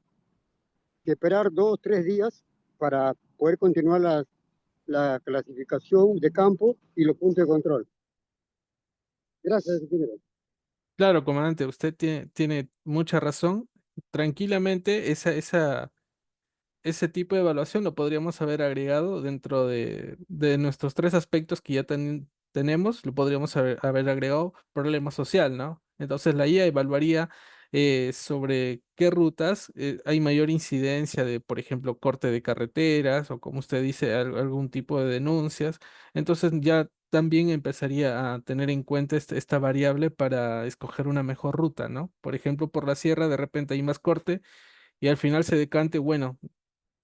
Speaker 8: esperar 2 o 3 días para poder continuar la clasificación de campo y los puntos de control. Gracias, ingeniero.
Speaker 1: Claro, comandante, usted tiene mucha razón. Tranquilamente, ese tipo de evaluación lo podríamos haber agregado dentro de nuestros tres aspectos que ya tenemos, lo podríamos haber agregado problema social, ¿no? Entonces la IA evaluaría sobre qué rutas hay mayor incidencia de, por ejemplo, corte de carreteras o, como usted dice, algún tipo de denuncias. Entonces ya también empezaría a tener en cuenta esta variable para escoger una mejor ruta, ¿no? Por ejemplo, por la sierra de repente hay más corte y al final se decante, bueno,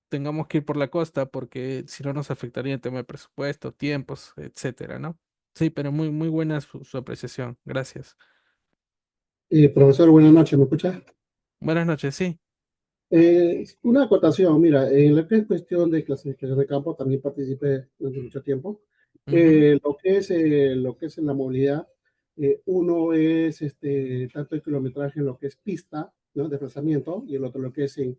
Speaker 1: tengamos que ir por la costa porque si no nos afectaría el tema de presupuesto, tiempos, etcétera, ¿no? Sí, pero muy, muy buena su apreciación. Gracias.
Speaker 9: Profesor, buenas noches, ¿me escucha?
Speaker 1: Buenas noches, sí.
Speaker 9: Una acotación, mira, en lo que es cuestión de clasificación de campo, también participé durante mucho tiempo.
Speaker 1: Ujú.
Speaker 9: Lo que es en la movilidad, uno es tanto el kilometraje en lo que es pista, ¿no? Desplazamiento, y el otro lo que es en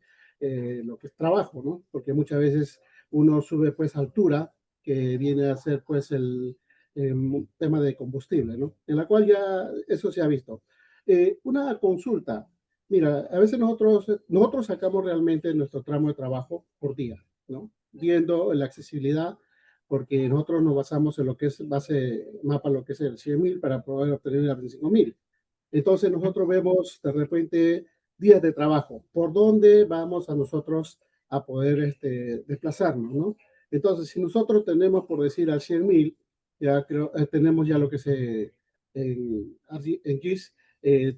Speaker 9: lo que es trabajo, ¿no? Porque muchas veces uno sube pues altura, que viene a ser pues el tema de combustible, ¿no? En la cual ya eso se ha visto. Una consulta. Mira, a veces nosotros sacamos realmente nuestro tramo de trabajo por día, ¿no? Viendo la accesibilidad, porque nosotros nos basamos en lo que es base mapa, lo que es el 100.000 para poder obtener el 25.000. Entonces nosotros vemos de repente días de trabajo, por dónde vamos a nosotros a poder desplazarnos, ¿no? Entonces, si nosotros tenemos, por decir, al 100.000, ya creo, tenemos ya lo que se en GIS,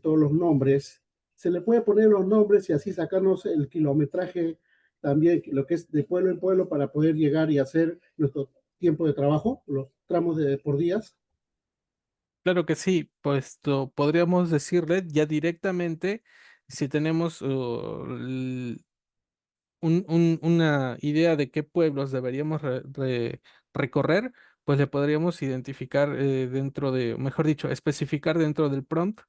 Speaker 9: todos los nombres, se le puede poner los nombres y así sacarnos el kilometraje también, lo que es de pueblo en pueblo para poder llegar y hacer nuestro tiempo de trabajo, los tramos por días.
Speaker 1: Claro que sí, pues podríamos decirle ya directamente si tenemos una idea de qué pueblos deberíamos recorrer, pues le podríamos identificar dentro de, mejor dicho, especificar dentro del prompt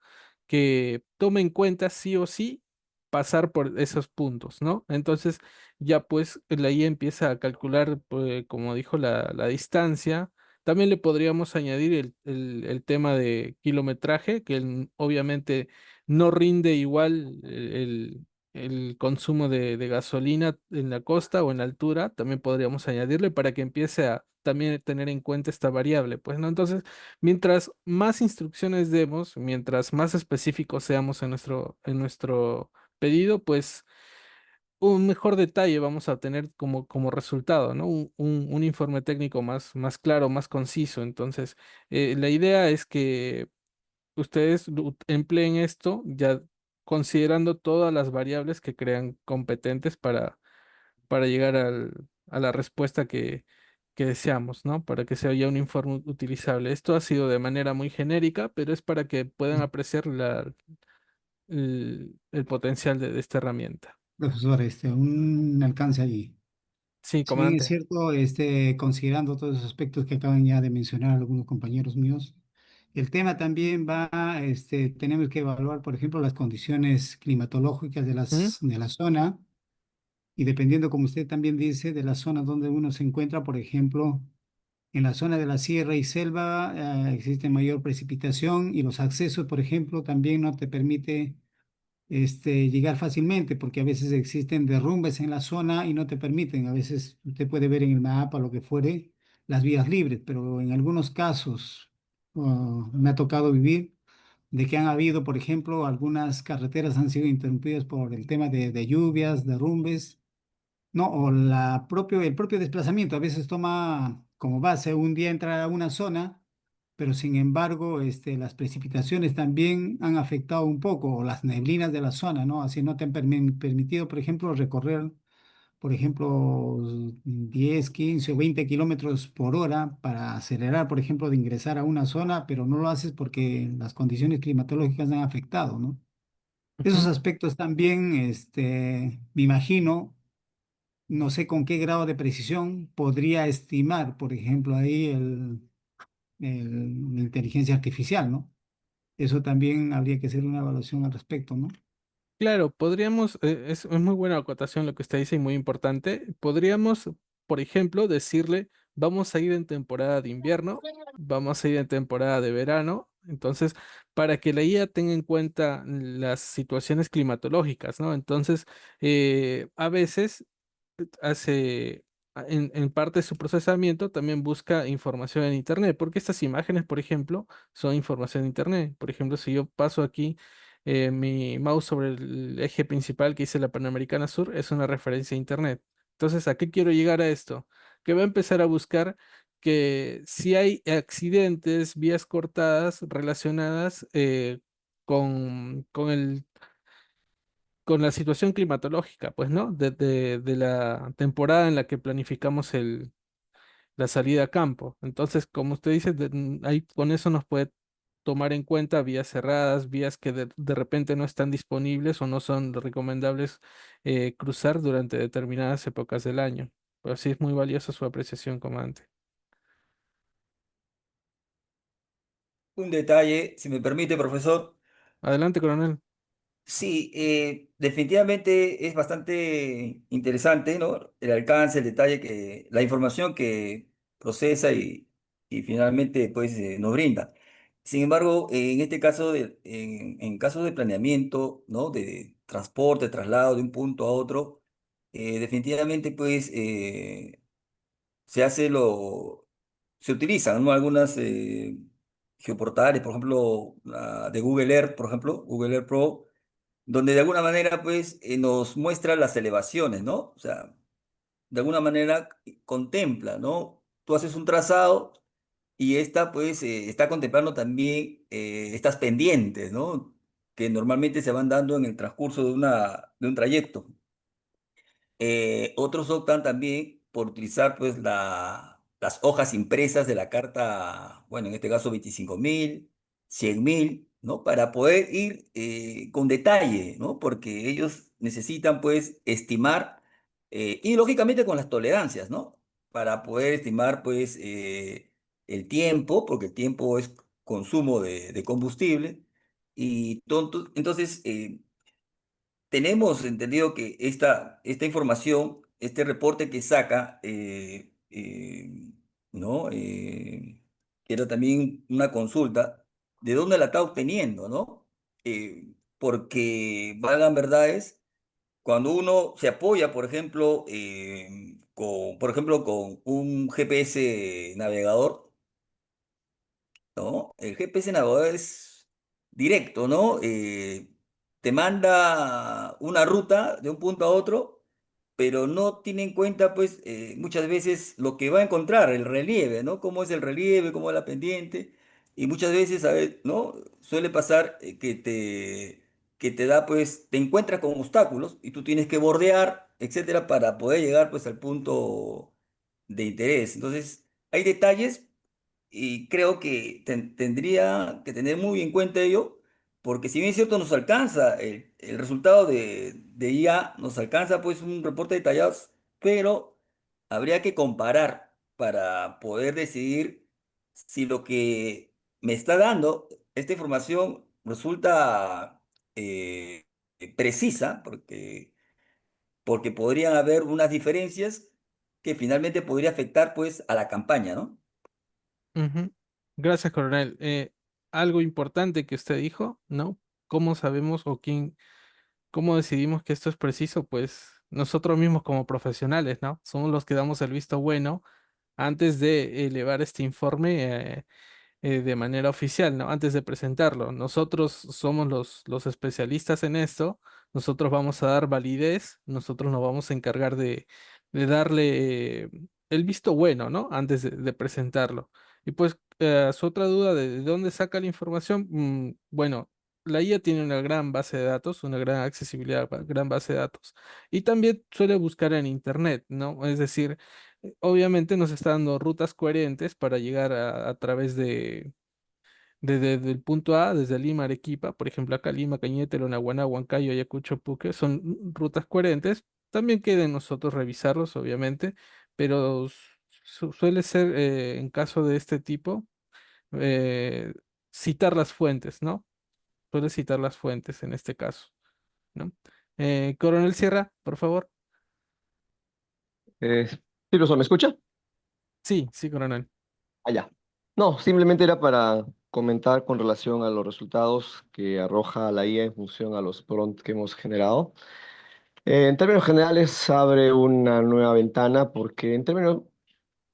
Speaker 1: que tome en cuenta sí o sí pasar por esos puntos, ¿no? Entonces ya pues la IA empieza a calcular, pues, como dijo, la distancia. También le podríamos añadir el tema de kilometraje, que obviamente no rinde igual el consumo de gasolina en la costa o en la altura, también podríamos añadirle para que empiece a también tener en cuenta esta variable, pues, ¿no? Entonces, mientras más instrucciones demos, mientras más específicos seamos en nuestro pedido, pues un mejor detalle vamos a tener como resultado, ¿no? Un informe técnico más claro, más conciso. Entonces, la idea es que ustedes empleen esto ya considerando todas las variables que crean competentes para llegar a la respuesta que deseamos, ¿no? Para que sea ya un informe utilizable. Esto ha sido de manera muy genérica, pero es para que puedan apreciar el potencial de esta herramienta.
Speaker 3: Profesor, un alcance allí.
Speaker 1: Sí,
Speaker 3: Si bien es
Speaker 1: comandante.
Speaker 3: cierto, considerando todos los aspectos que acaban ya de mencionar algunos compañeros míos, el tema también va, tenemos que evaluar, por ejemplo, las condiciones climatológicas
Speaker 1: ¿Mm?
Speaker 3: de la zona y dependiendo, como usted también dice, de la zona donde uno se encuentra, por ejemplo, en la zona de la sierra y selva, existe mayor precipitación y los accesos, por ejemplo, también no te permite llegar fácilmente, porque a veces existen derrumbes en la zona y no te permiten. A veces usted puede ver en el mapa, lo que fuere, las vías libres, pero en algunos casos me ha tocado vivir de que han habido, por ejemplo, algunas carreteras han sido interrumpidas por el tema de lluvias, derrumbes, ¿no? O el propio desplazamiento. A veces toma como base un día entrar a una zona, pero sin embargo, las precipitaciones también han afectado un poco, o las neblinas de la zona, ¿no? Así no te han permitido, por ejemplo, recorrer, por ejemplo, 10 15 o 20 kilómetros por hora para acelerar, por ejemplo, de ingresar a una zona, pero no lo haces porque las condiciones climatológicas han afectado, ¿no? Esos
Speaker 1: Ujú.
Speaker 3: aspectos también, me imagino, no sé con qué grado de precisión podría estimar, por ejemplo, ahí la inteligencia artificial, ¿no? Eso también habría que hacer una evaluación al respecto, ¿no?
Speaker 1: Claro, podríamos, es muy buena acotación lo que usted dice y muy importante. Podríamos, por ejemplo, decirle, vamos a ir en temporada de invierno, vamos a ir en temporada de verano. Entonces, para que la IA tenga en cuenta las situaciones climatológicas, ¿no? Entonces, a veces hace, en parte de su procesamiento, también busca información en Internet, porque estas imágenes, por ejemplo, son información en Internet. Por ejemplo, si yo paso aquí mi mouse sobre el eje principal que dice la Panamericana Sur, es una referencia a Internet. Entonces, ¿a qué quiero llegar a esto? Que va a empezar a buscar que si hay accidentes, vías cortadas relacionadas con con la situación climatológica, pues, ¿no? De la temporada en la que planificamos la salida a campo. Entonces, como usted dice, ahí con eso nos puede tomar en cuenta vías cerradas, vías que de repente no están disponibles o no son recomendables cruzar durante determinadas épocas del año. Pero sí es muy valiosa su apreciación, comandante.
Speaker 10: Un detalle, si me permite, profesor.
Speaker 1: Adelante, coronel.
Speaker 10: Sí, definitivamente es bastante interesante, ¿no? El alcance, el detalle que, la información que procesa y finalmente pues nos brinda. Sin embargo, en este caso, en casos de planeamiento, ¿no? De transporte, traslado de un punto a otro, definitivamente pues se hace se utilizan, ¿no? Algunas geoportales, por ejemplo, la de Google Earth, por ejemplo, Google Earth Pro donde de alguna manera pues nos muestra las elevaciones, ¿no? O sea, de alguna manera contempla, ¿no? Tú haces un trazado y esta pues está contemplando también estas pendientes, ¿no? Que normalmente se van dando en el transcurso de un trayecto. Otros optan también por utilizar pues las hojas impresas de la carta, bueno, en este caso 25.000, 100.000, ¿no? Para poder ir con detalle, ¿no? Porque ellos necesitan pues estimar y lógicamente con las tolerancias, ¿no? Para poder estimar pues el tiempo, porque el tiempo es consumo de combustible. Y entonces, tenemos entendido que esta información, este reporte que saca, ¿no? Que era también una consulta, ¿de dónde la está obteniendo, no? Porque valgan verdades, cuando uno se apoya, por ejemplo, por ejemplo, con un GPS navegador, ¿no? El GPS navegador es directo, ¿no? Te manda una ruta de un punto a otro, pero no tiene en cuenta, pues, muchas veces lo que va a encontrar, el relieve, ¿no? Cómo es el relieve, cómo es la pendiente, y muchas veces, ¿no? Suele pasar que te da, pues, te encuentras con obstáculos y tú tienes que bordear, etcétera, para poder llegar, pues, al punto de interés. Entonces, hay detalles y creo que tendría que tener muy en cuenta ello, porque si bien es cierto nos alcanza el resultado de IA, nos alcanza pues un reporte detallado, pero habría que comparar para poder decidir si lo que me está dando esta información resulta eh, precisa, porque podrían haber unas diferencias que finalmente podría afectar pues a la campaña, ¿no?
Speaker 1: Ujú. Gracias, coronel. Algo importante que usted dijo, ¿no? ¿Cómo sabemos o cómo decidimos que esto es preciso? Pues nosotros mismos como profesionales, ¿no? Somos los que damos el visto bueno antes de elevar este informe de manera oficial, ¿no? Antes de presentarlo. Nosotros somos los especialistas en esto, nosotros vamos a dar validez, nosotros nos vamos a encargar de darle el visto bueno, ¿no? Antes de presentarlo. Y pues su otra duda de dónde saca la información, bueno. La IA tiene una gran base de datos, una gran accesibilidad, gran base de datos. Y también suele buscar en Internet, ¿no? Es decir, obviamente nos está dando rutas coherentes para llegar a través del punto A, desde Lima, Arequipa, por ejemplo, acá Lima, Cañete, Lonaguaná, Huancayo, Ayacucho, Puque, son rutas coherentes. También queda en nosotros revisarlos, obviamente, pero suele ser, en caso de este tipo, eh, citar las fuentes, ¿no? Suele citar las fuentes en este caso, ¿no? Coronel Sierra, por favor.
Speaker 11: Sí, profesor, ¿me escucha?
Speaker 1: Sí, sí, coronel.
Speaker 11: Allá. No, simplemente era para comentar con relación a los resultados que arroja la IA en función a los prompts que hemos generado. En términos generales, abre una nueva ventana porque en términos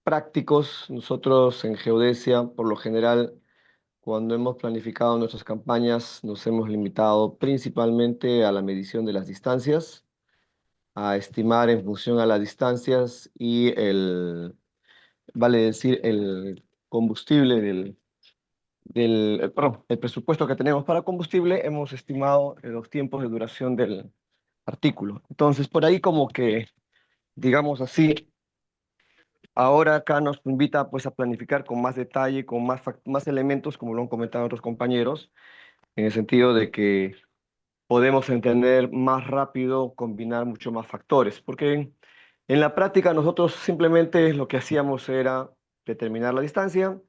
Speaker 11: prácticos, nosotros en geodesia, por lo general, cuando hemos planificado nuestras campañas, nos hemos limitado principalmente a la medición de las distancias, a estimar en función a las distancias y vale decir, el combustible perdón, el presupuesto que tenemos para combustible, hemos estimado los tiempos de duración del artículo. Entonces, por ahí como que, digamos así, ahora acá nos invita pues a planificar con más detalle, con más elementos, como lo han comentado otros compañeros, en el sentido de que podemos entender más rápido, combinar mucho más factores, porque en la práctica nosotros simplemente lo que hacíamos era determinar la distancia,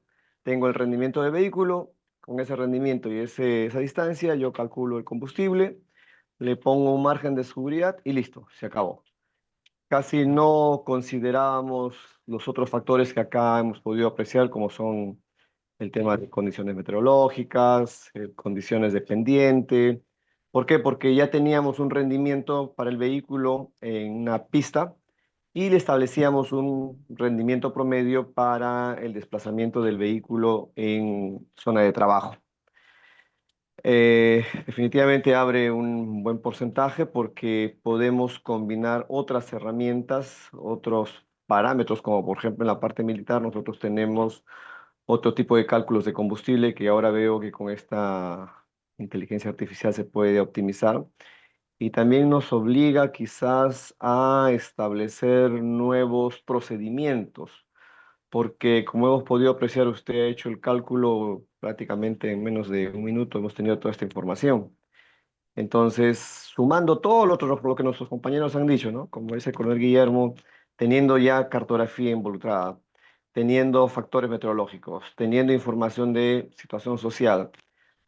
Speaker 11: tengo el rendimiento del vehículo, con ese rendimiento y esa distancia yo calculo el combustible, le pongo un margen de seguridad y listo, se acabó. Casi no considerábamos los otros factores que acá hemos podido apreciar, como son el tema de condiciones meteorológicas, condiciones de pendiente. ¿Por qué? Porque ya teníamos un rendimiento para el vehículo en una pista y le establecíamos un rendimiento promedio para el desplazamiento del vehículo en zona de trabajo. Definitivamente abre un buen porcentaje porque podemos combinar otras herramientas, otros parámetros, como por ejemplo en la parte militar nosotros tenemos otro tipo de cálculos de combustible que ahora veo que con esta inteligencia artificial se puede optimizar y también nos obliga quizás a establecer nuevos procedimientos, porque como hemos podido apreciar, usted ha hecho el cálculo prácticamente en menos de un minuto, hemos tenido toda esta información. Entonces, sumando todo lo que nuestros compañeros han dicho, ¿no? Como dice el coronel Guillermo, teniendo ya cartografía involucrada, teniendo factores meteorológicos, teniendo información de situación social,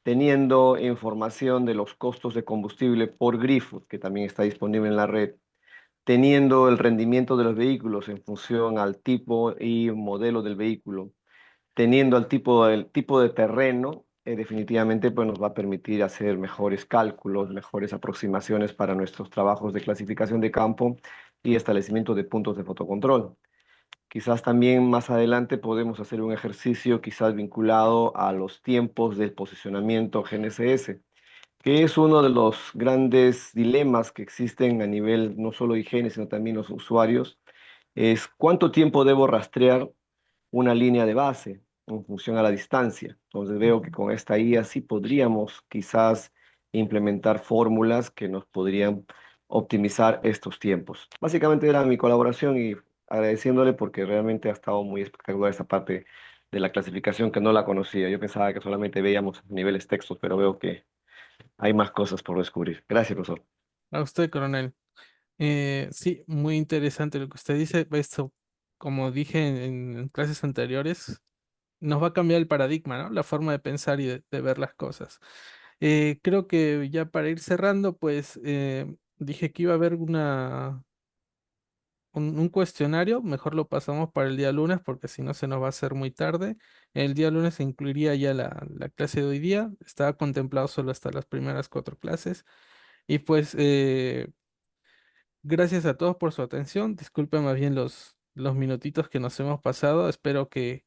Speaker 11: teniendo información de los costos de combustible por grifo, que también está disponible en la red, teniendo el rendimiento de los vehículos en función al tipo y modelo del vehículo, teniendo el tipo de terreno, definitivamente pues, nos va a permitir hacer mejores cálculos, mejores aproximaciones para nuestros trabajos de clasificación de campo y establecimiento de puntos de fotocontrol. Quizás también más adelante podemos hacer un ejercicio quizás vinculado a los tiempos del posicionamiento GNSS, que es uno de los grandes dilemas que existen a nivel no solo de higiene, sino también los usuarios, es cuánto tiempo debo rastrear una línea de base en función a la distancia. Entonces veo que con esta IA sí podríamos quizás implementar fórmulas que nos podrían optimizar estos tiempos. Básicamente era mi colaboración y agradeciéndole porque realmente ha estado muy espectacular esta parte de la clasificación que no la conocía. Yo pensaba que solamente veíamos niveles textos, pero veo que hay más cosas por descubrir. Gracias, profesor.
Speaker 1: A usted, coronel. Sí, muy interesante lo que usted dice. Esto, como dije en clases anteriores, nos va a cambiar el paradigma, ¿no? La forma de pensar y de ver las cosas. Creo que ya para ir cerrando, pues dije que iba a haber un cuestionario, mejor lo pasamos para el día lunes porque si no se nos va a hacer muy tarde. El día lunes se incluiría ya la clase de hoy día, estaba contemplado solo hasta las primeras 4 clases. Y pues gracias a todos por su atención, disculpen más bien los minutitos que nos hemos pasado, espero que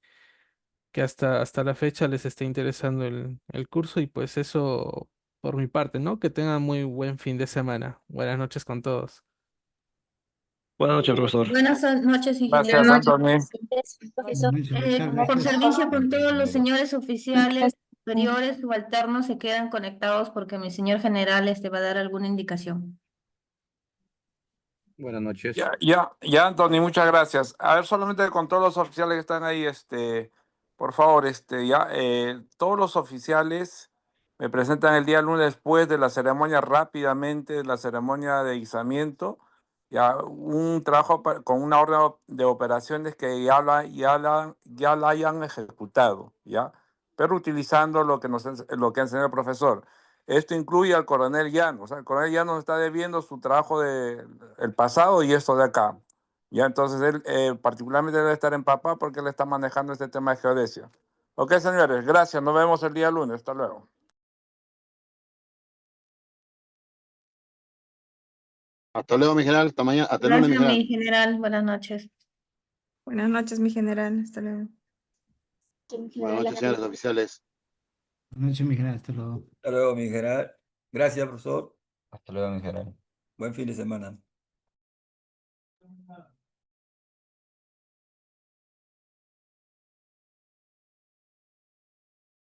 Speaker 1: hasta la fecha les esté interesando el curso y pues eso por mi parte, ¿no? Que tengan muy buen fin de semana. Buenas noches con todos.
Speaker 11: Buenas noches, profesor.
Speaker 4: Buenas noches, ingeniero.
Speaker 6: Gracias, Anthony.
Speaker 2: Profesor.
Speaker 3: Profesor,
Speaker 4: Por
Speaker 3: gracias.
Speaker 4: servicio con todos los señores oficiales superiores, subalternos se quedan conectados porque mi señor general va a dar alguna indicación.
Speaker 12: Buenas noches.
Speaker 6: Ya, Anthony, muchas gracias. A ver, solamente con todos los oficiales que están ahí, por favor, todos los oficiales me presentan el día lunes después de la ceremonia rápidamente, la ceremonia de izamiento, ya un trabajo con una orden de operaciones que ya la hayan ejecutado, ¿ya? Pero utilizando lo que lo que enseñó el profesor. Esto incluye al coronel Llanos. O sea, el coronel Llanos está debiendo su trabajo del pasado y esto de acá. Ya, entonces él particularmente debe estar empapado porque él está manejando este tema de geodesia. Ok, señores, gracias. Nos vemos el día lunes. Hasta luego.
Speaker 12: Hasta luego, mi general. Hasta mañana. Hasta el lunes, mi
Speaker 4: Gracias,
Speaker 12: general.
Speaker 4: mi general. Buenas noches.
Speaker 13: Buenas noches, mi general. Hasta luego.
Speaker 12: Buenas noches, señores oficiales.
Speaker 3: Buenas noches, mi general. Hasta luego.
Speaker 10: Hasta luego, mi general. Gracias, profesor.
Speaker 14: Hasta luego, mi general.
Speaker 10: Buen fin de semana.